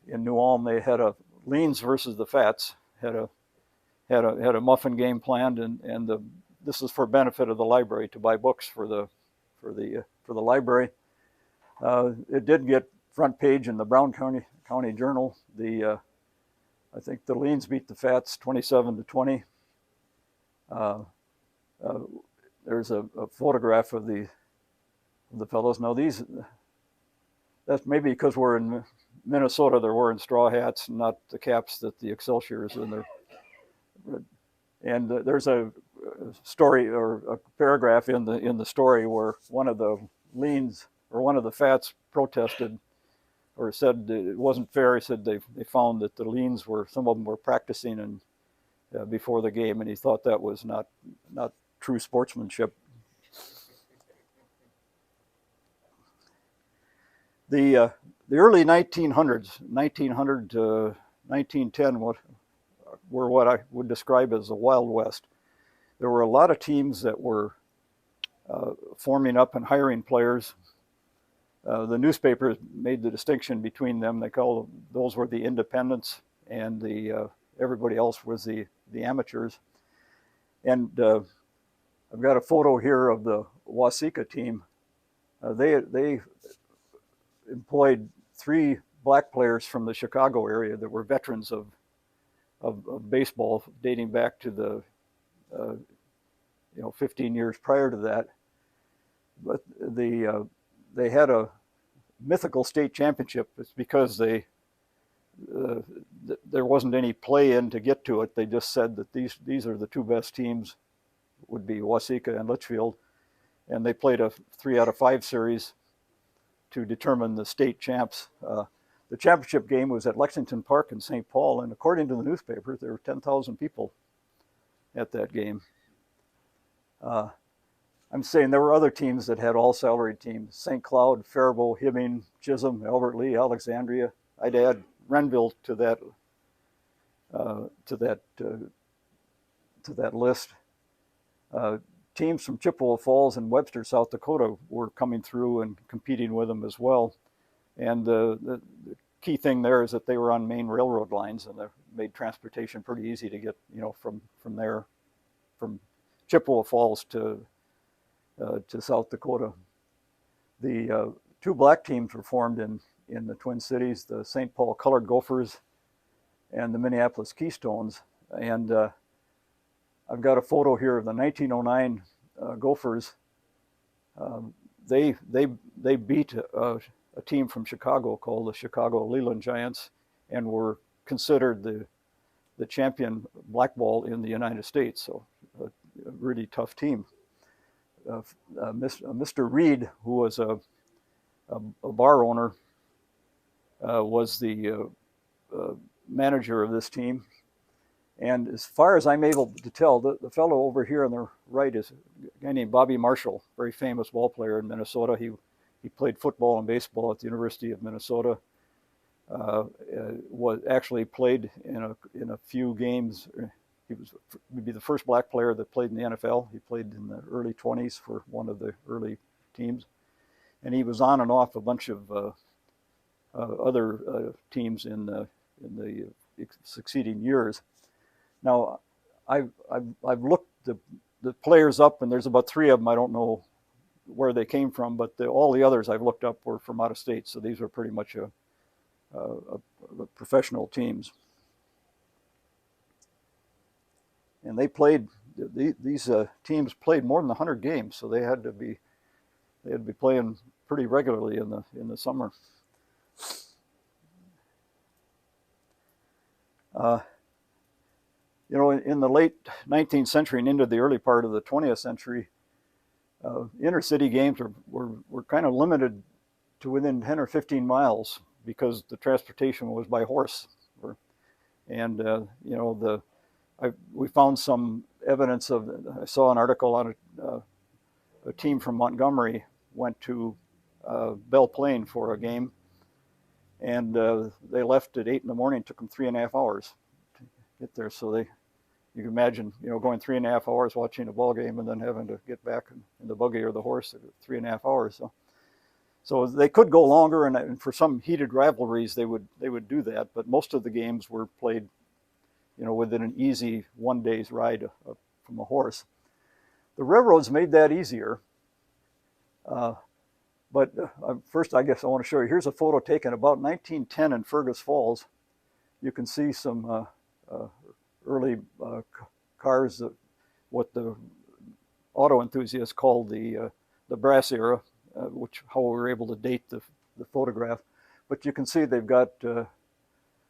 in New Ulm. They had a Leans versus the Fats, had a muffin game planned, and the this is for benefit of the library to buy books for the library. It did get front page in the Brown County Journal. I think the Leans beat the Fats 27-20. There's a photograph of the fellows. Now that's maybe because we're in Minnesota, they're wearing straw hats, not the caps that the Excelsior is in there. And there's a story or a paragraph in the story where one of the Leans or one of the Fats protested or said it wasn't fair. He said they found that the Leans some of them were practicing before the game, and he thought that was not true sportsmanship. The early 1900s, 1900 to 1910, were what I would describe as the Wild West. There were a lot of teams that were forming up and hiring players. The newspapers made the distinction between them. They called those were the independents, and everybody else was the amateurs. And I've got a photo here of the Waseca team. They employed 3 black players from the Chicago area that were veterans of baseball dating back to the 15 years prior to that. But they had a mythical state championship. It's because there wasn't any play-in to get to it. They just said that these are the 2 best teams, would be Waseca and Litchfield, and they played a 3 out of 5 series to determine the state champs. The championship game was at Lexington Park in St. Paul, and according to the newspapers, there were 10,000 people at that game. I'm saying there were other teams that had all salaried teams: St. Cloud, Faribault, Hibbing, Chisholm, Albert Lee, Alexandria. I'd add Renville to that list. Teams from Chippewa Falls and Webster, South Dakota, were coming through and competing with them as well. And the key thing there is that they were on main railroad lines, and they made transportation pretty easy to get, from there, from Chippewa Falls to South Dakota. The 2 black teams were formed in the Twin Cities: the St. Paul Colored Gophers and the Minneapolis Keystones. And I've got a photo here of the 1909 Gophers. They beat a team from Chicago called the Chicago Leland Giants, and were considered the champion blackball in the United States. So a really tough team. Mr. Reed, who was a bar owner, was the manager of this team. And as far as I'm able to tell, the fellow over here on the right is a guy named Bobby Marshall, very famous ball player in Minnesota. He played football and baseball at the University of Minnesota. Was actually played in a few games. He would be the first black player that played in the NFL. He played in the early 20s for one of the early teams, and he was on and off a bunch of other teams in the succeeding years. Now, I've looked the players up, and there's about 3 of them. I don't know where they came from, but all the others I've looked up were from out of state. So these were pretty much professional teams. And they played; these teams played more than 100 games, so they had to be playing pretty regularly in the summer. In the late 19th century and into the early part of the 20th century, inner city games were kind of limited to within 10 or 15 miles because the transportation was by horse. And we found some evidence of. I saw an article on a team from Montgomery went to Belle Plaine for a game, and they left at 8 in the morning. It took them 3.5 hours to get there. So you can imagine, going 3.5 hours watching a ball game and then having to get back in the buggy or the horse at 3.5 hours. So they could go longer, and for some heated rivalries they would do that. But most of the games were played, within an easy 1 day's ride from a horse. The railroads made that easier. But first, I guess I want to show you. Here's a photo taken about 1910 in Fergus Falls. You can see some early cars, what the auto enthusiasts called the brass era, which how we were able to date the photograph. But you can see they've got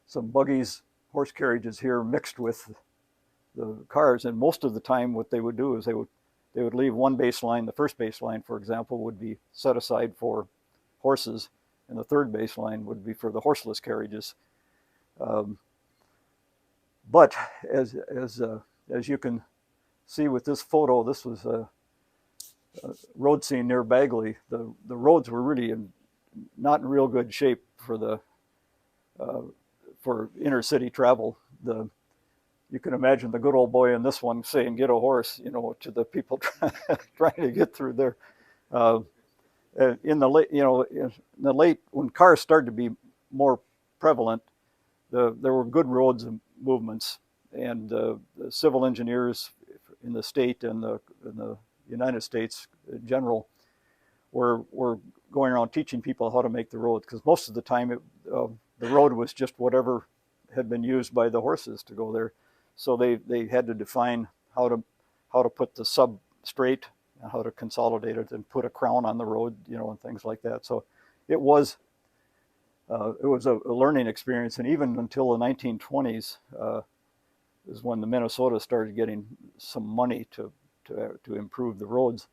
some buggies, horse carriages here mixed with the cars. And most of the time, what they would do is they would leave one baseline. The first baseline, for example, would be set aside for horses, and the third baseline would be for the horseless carriages. But as you can see with this photo, this was a road scene near Bagley. The roads were really not in real good shape for inner city travel. You can imagine the good old boy in this one saying, "Get a horse," to the people trying to get through there. In the late, when cars started to be more prevalent, there were good roads and movements, and the civil engineers in the state and the United States in general were going around teaching people how to make the roads, because most of the time the road was just whatever had been used by the horses to go there. So they had to define how to put the sub straight, and how to consolidate it and put a crown on the road, and things like that. So it was a learning experience, and even until the 1920s is when the Minnesota started getting some money to improve the roads.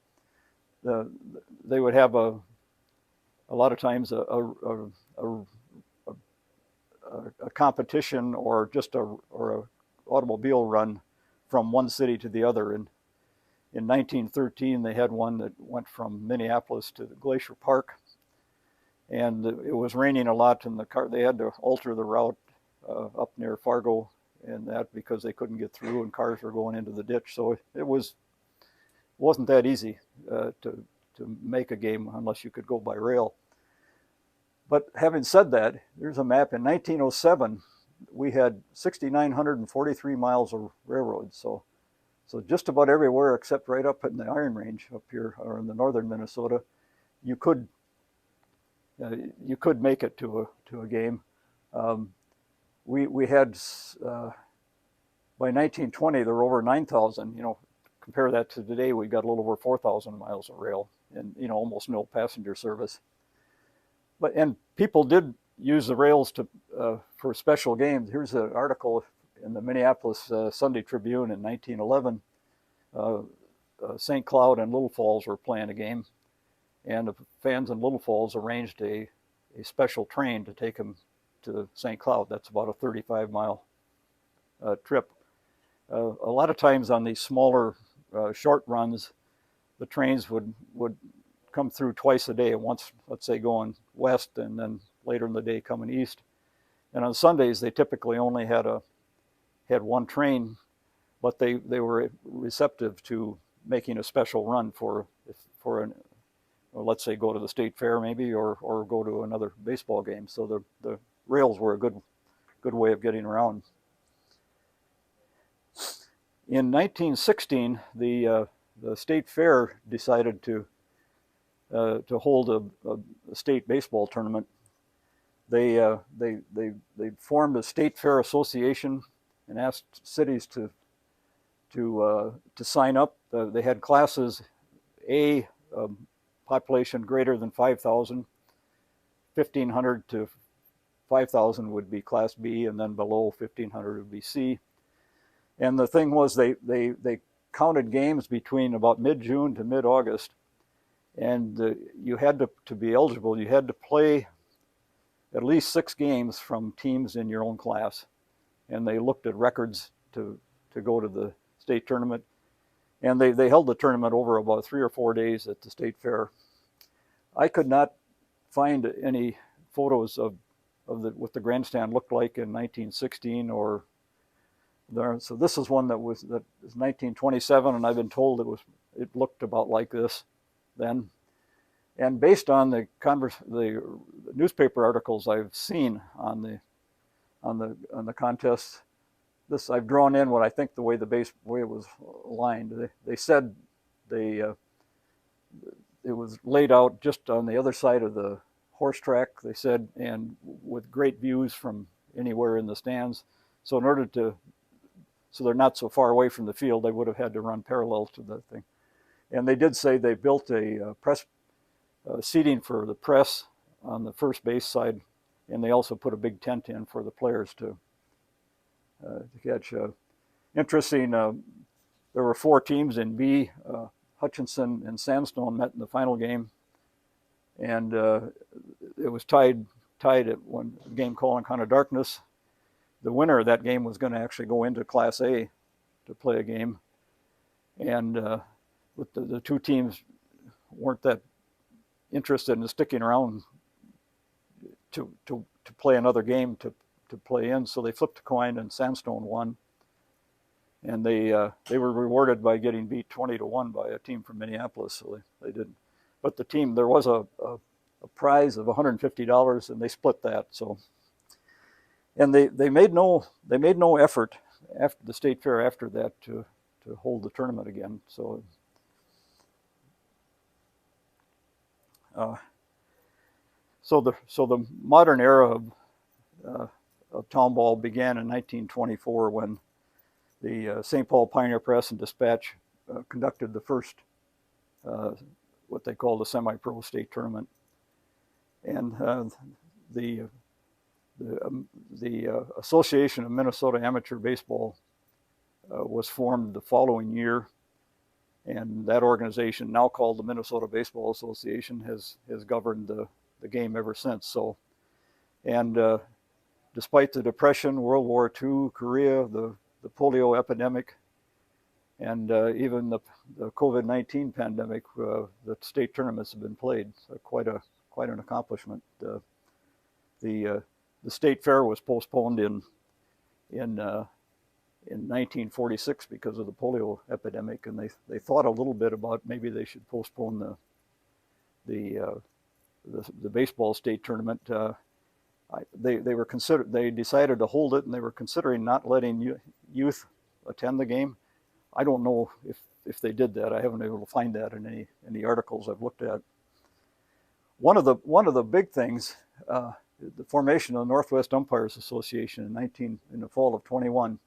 They would have a lot of times a competition or just a automobile run from one city to the other. And in 1913, they had one that went from Minneapolis to Glacier Park, and it was raining a lot, and they had to alter the route up near Fargo, and that because they couldn't get through, and cars were going into the ditch. So it wasn't that easy to make a game unless you could go by rail. But having said that, here's a map. In 1907, we had 6,943 miles of railroad. So just about everywhere except right up in the Iron Range up here, or in the northern Minnesota, you could make it to a game. We had by 1920 there were over 9,000. Compare that to today, we got a little over 4,000 miles of rail, and almost no passenger service. And people did use the rails for special games. Here's an article in the Minneapolis Sunday Tribune in 1911. St. Cloud and Little Falls were playing a game, and the fans in Little Falls arranged a special train to take them to St. Cloud. That's about a 35-mile trip. A lot of times on these smaller short runs, the trains would come through twice a day, once, let's say, going west, and then later in the day coming east. And on Sundays, they typically only had one train, but they were receptive to making a special run for let's say, go to the state fair maybe, or go to another baseball game. So the rails were a good way of getting around. In 1916, the state fair decided to hold a state baseball tournament. They formed a state fair association and asked cities to sign up. They had classes A, population greater than 5,000, 1,500 to 5,000 would be Class B, and then below 1,500 would be C. And the thing was, they counted games between about mid-June to mid-August, and you had to be eligible, you had to play at least 6 games from teams in your own class. And they looked at records to go to the state tournament. And they held the tournament over about 3 or 4 days at the state fair. I could not find any photos of what the grandstand looked like in 1916 or there. So this is one that was 1927, and I've been told it looked about like this then. And based on the newspaper articles I've seen on the contest, I've drawn in what I think the way it was aligned. They said it was laid out just on the other side of the horse track, they said, and with great views from anywhere in the stands. So in order to, so they're not so far away from the field, they would have had to run parallel to the thing. And they did say they built a press seating for the press on the first base side, and they also put a big tent in for the players to catch. Interesting, there were 4 teams in B. Hutchinson and Sandstone met in the final game, and it was tied at one game called Kind of Darkness. The winner of that game was going to actually go into Class A to play a game, and with the 2 teams weren't that interested in sticking around to play another game to play in, so they flipped a coin and Sandstone won. And they were rewarded by getting beat 20-1 by a team from Minneapolis. So they didn't. But the team, there was a prize of $150, and they split that. So, and they made no effort after the state fair after that to hold the tournament again. So, so the modern era of town ball began in 1924 when the St. Paul Pioneer Press and Dispatch conducted the first, what they call the semi-pro state tournament. And the Association of Minnesota Amateur Baseball was formed the following year. And that organization, now called the Minnesota Baseball Association, has governed the game ever since. So, and despite the Depression, World War II, Korea, the polio epidemic, and even the COVID-19 pandemic, the state tournaments have been played. So quite an accomplishment. The state fair was postponed in 1946 because of the polio epidemic, and they thought a little bit about maybe they should postpone the baseball state tournament. They decided to hold it, and they were considering not letting youth attend the game. I don't know if they did that. I haven't been able to find that in any articles I've looked at. One of the big things, the formation of the Northwest Umpires Association in the fall of 21.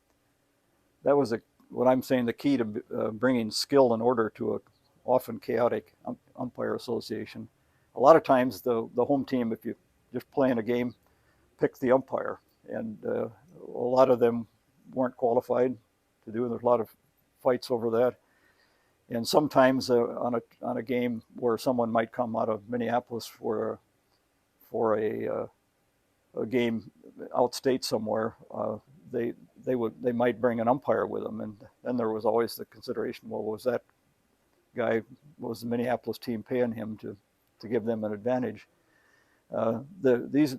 That was what I'm saying the key to bringing skill and order to a often chaotic umpire association. A lot of times the home team, if you just playing a game, pick the umpire, and a lot of them weren't qualified to do it. There's a lot of fights over that, and sometimes on a game where someone might come out of Minneapolis for a game outstate somewhere, they might bring an umpire with them, and then there was always the consideration: well, was the Minneapolis team paying him to give them an advantage? These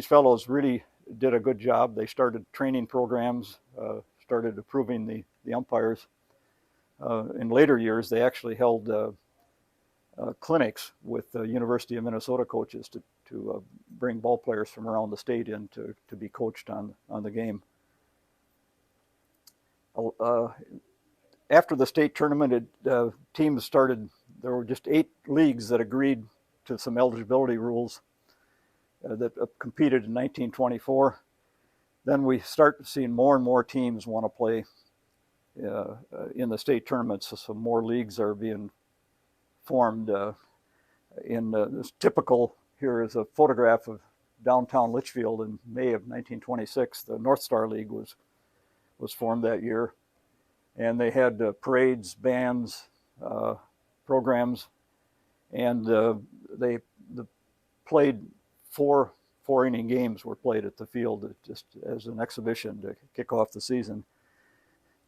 fellows really did a good job. They started training programs, started approving the umpires. In later years, they actually held clinics with the University of Minnesota coaches to bring ball players from around the state in to be coached on the game. After the state tournament, teams started. There were just 8 leagues that agreed to some eligibility rules that competed in 1924. Then we start seeing more and more teams want to play in the state tournaments, so some more leagues are being formed. This typical here is a photograph of downtown Litchfield in May of 1926. The North Star League was formed that year, and they had parades, bands, programs, and they played 4 inning games were played at the field just as an exhibition to kick off the season.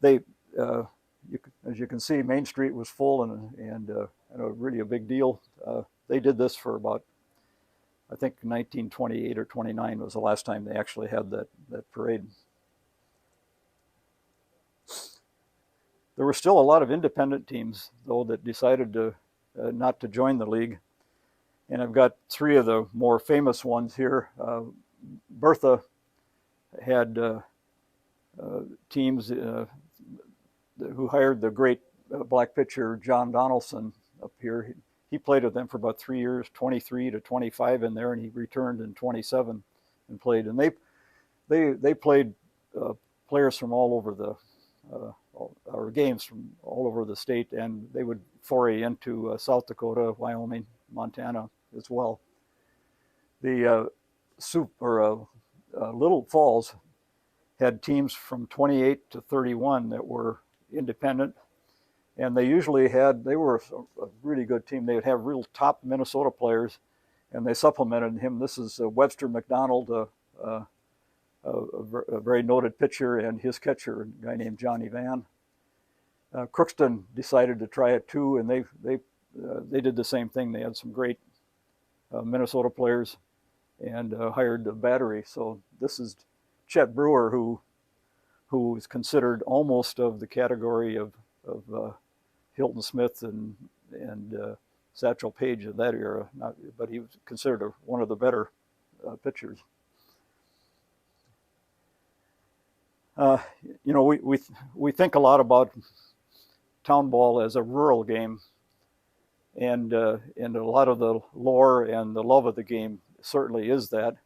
As you can see, Main Street was full and really a big deal. They did this for about, I think 1928 or 29 was the last time they actually had that parade. There were still a lot of independent teams, though, that decided to not to join the league. And I've got 3 of the more famous ones here. Bertha had teams who hired the great black pitcher John Donaldson up here. He played with them for about 3 years, 23 to 25 in there, and he returned in 27 and played. And they played players from all over the or games from all over the state, and they would foray into South Dakota, Wyoming, Montana as well. The Little Falls had teams from 28 to 31 that were independent, and they were a really good team. They would have real top Minnesota players, and they supplemented him. This is Webster McDonald, a very noted pitcher, and his catcher, a guy named Johnny Van. Crookston decided to try it too, and they did the same thing. They had some great Minnesota players and hired the battery. So this is Chet Brewer, who is considered almost of the category of Hilton Smith and Satchel Paige of that era, but he was considered one of the better pitchers. We think a lot about town ball as a rural game, and a lot of the lore and the love of the game certainly is that.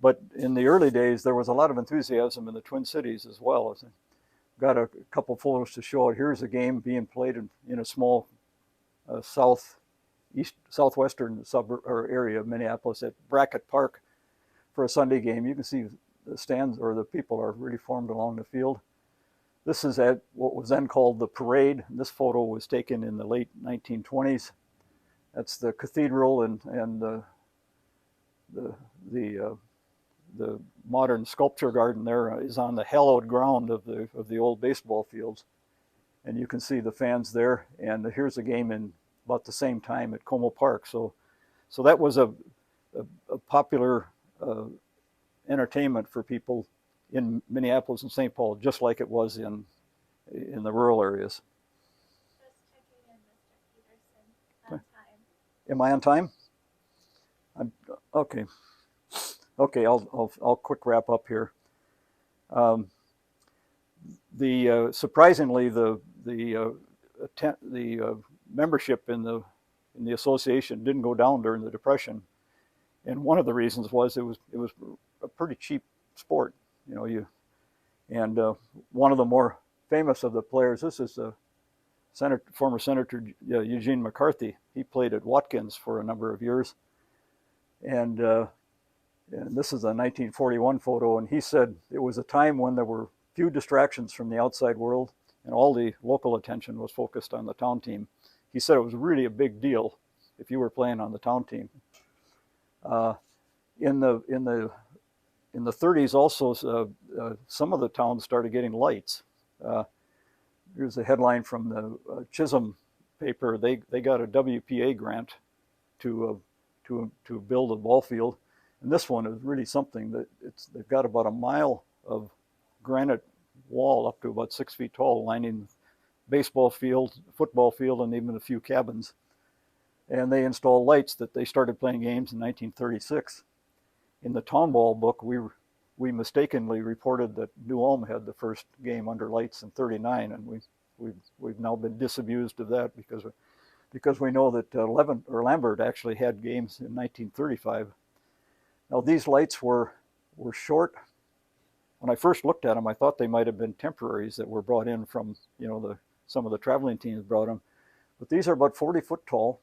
But in the early days, there was a lot of enthusiasm in the Twin Cities as well. Got a couple photos to show it. Here's a game being played in a small southwestern suburb or area of Minneapolis at Brackett Park for a Sunday game. You can see the stands or the people are really formed along the field. This is at what was then called the Parade. This photo was taken in the late 1920s. That's the cathedral and the modern sculpture garden there is on the hallowed ground of the old baseball fields, and you can see the fans there. And here's a game in about the same time at Como Park. So that was a popular entertainment for people in Minneapolis and St. Paul, just like it was in the rural areas. Just checking in, Mr. Peterson, on time. Am I on time? Okay. Okay, I'll quick wrap up here. Surprisingly, the membership in the association didn't go down during the Depression, and one of the reasons was it was a pretty cheap sport. One of the more famous of the players. This is former Senator Eugene McCarthy. He played at Watkins for a number of years, and this is a 1941 photo, and he said it was a time when there were few distractions from the outside world, and all the local attention was focused on the town team. He said it was really a big deal if you were playing on the town team. In the 30s, also, some of the towns started getting lights. Here's a headline from the Chisholm paper. They got a WPA grant to build a ball field. And this one is really something that they've got about a mile of granite wall up to about 6 feet tall, lining baseball field, football field, and even a few cabins. And they installed lights that they started playing games in 1936. In the town ball book, we mistakenly reported that New Ulm had the first game under lights in 39, and we've now been disabused of that because we know that Lambert actually had games in 1935. Now, these lights were short. When I first looked at them, I thought they might have been temporaries that were brought in from, some of the traveling teams brought them. But these are about 40 foot tall.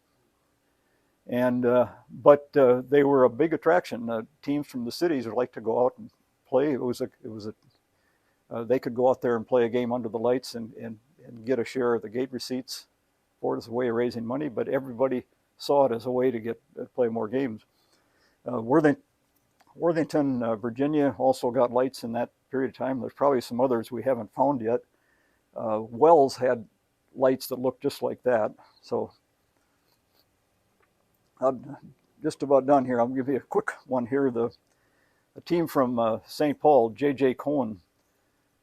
And but they were a big attraction. Teams from the cities would like to go out and play. They could go out there and play a game under the lights and get a share of the gate receipts for it as a way of raising money. But everybody saw it as a way to play more games. Worthington, Virginia also got lights in that period of time. There's probably some others we haven't found yet. Wells had lights that looked just like that. So I'm just about done here. I'll give you a quick one here. A team from St. Paul, J.J. Cohen,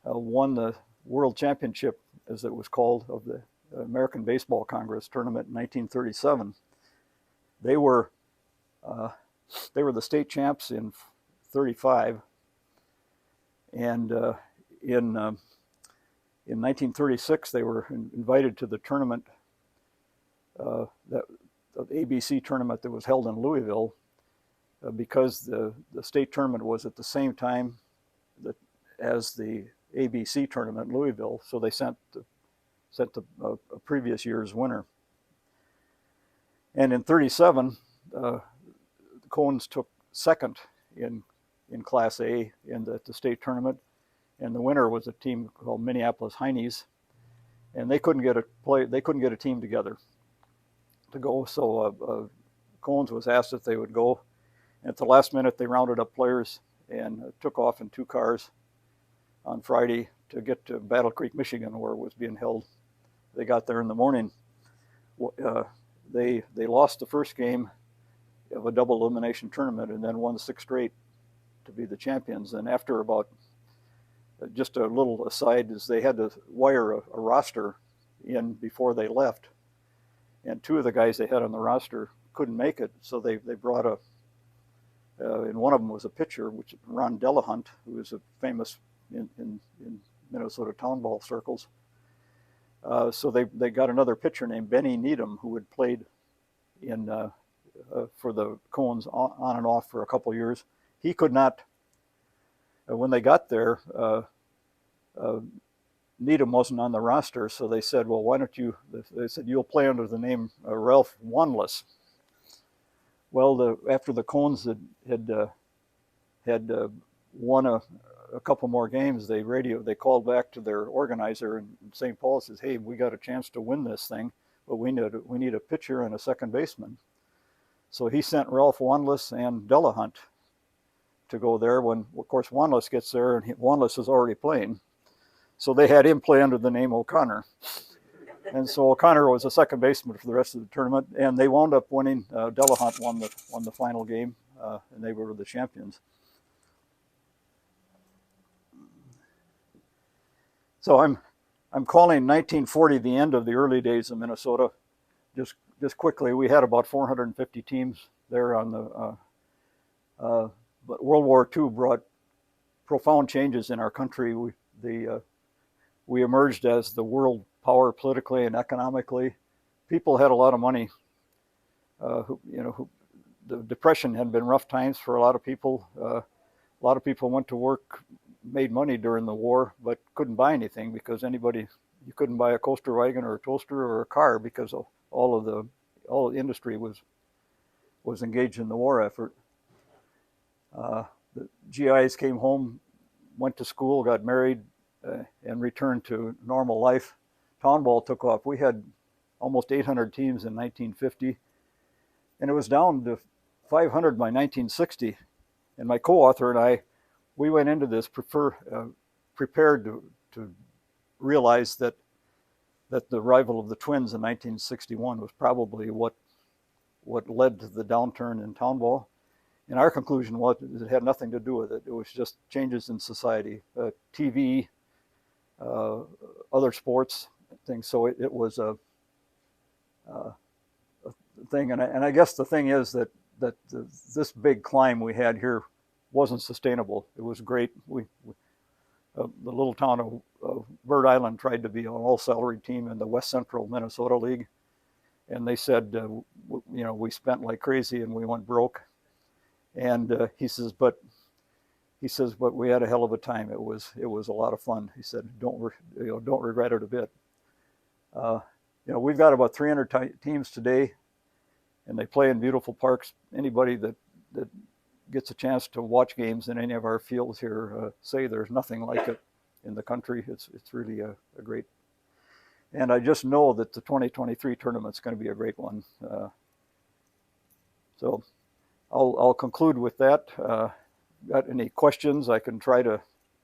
won the World Championship, as it was called, of the American Baseball Congress tournament in 1937. They were the state champs in 35, and In 1936, they were invited to the tournament, the ABC tournament that was held in Louisville, because the state tournament was at the same time as the ABC tournament in Louisville. So they sent a previous year's winner. And in 37, the Cones took second in Class A in the state tournament, and the winner was a team called Minneapolis Heinies, and they couldn't get a team together to go. So Cones was asked if they would go. And at the last minute, they rounded up players and took off in 2 cars on Friday to get to Battle Creek, Michigan, where it was being held. They got there in the morning. They lost the first game of a double elimination tournament and then won 6 straight to be the champions. And after about, just a little aside, is they had to wire a roster in before they left. And 2 of the guys they had on the roster couldn't make it, so they brought and one of them was a pitcher, which Ron Delahunt, who is a famous in Minnesota town ball circles. So they got another pitcher named Benny Needham, who had played for the Cones on and off for a couple years. He could not. When they got there, Needham wasn't on the roster, so they said, "Well, why don't you?" They said, "You'll play under the name Ralph Wanless." Well, after the Cones had won a couple more games, they called back to their organizer in St. Paul and says, "Hey, we got a chance to win this thing, but we need a pitcher and a second baseman." So he sent Ralph Wanless and Delahunt to go there. When, of course, Wanless gets there, and Wanless is already playing, so they had him play under the name O'Connor. And so O'Connor was a second baseman for the rest of the tournament, and they wound up winning. Delahunt won the final game, and they were the champions. So I'm calling 1940 the end of the early days of Minnesota. Just quickly, we had about 450 teams there on the. But World War II brought profound changes in our country. We emerged as the world power politically and economically. People had a lot of money. The Depression had been rough times for a lot of people. A lot of people went to work, made money during the war, but couldn't buy anything because you couldn't buy a coaster wagon or a toaster or a car because all of the industry was engaged in the war effort. The GIs came home, went to school, got married, and returned to normal life. Town ball took off. We had almost 800 teams in 1950, and it was down to 500 by 1960. And my co-author and I, we went into this prepared to realize that the arrival of the Twins in 1961 was probably what led to the downturn in town ball. And our conclusion was it had nothing to do with it. It was just changes in society, TV, other sports things. So it was a thing. And I guess the thing is that this big climb we had here wasn't sustainable. It was great. The little town of Bird Island tried to be an all-salary team in the West Central Minnesota League, and they said, we spent like crazy and we went broke. And he says, but we had a hell of a time. It was a lot of fun. He said, don't regret it a bit. We've got about 300 teams today, and they play in beautiful parks. Anybody that gets a chance to watch games in any of our fields here say there's nothing like it in the country. It's really a great. And I just know that the 2023 tournament's going to be a great one. So I'll conclude with that. Got any questions? I can try to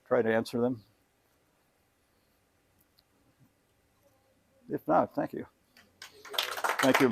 answer them. If not, thank you. Thank you.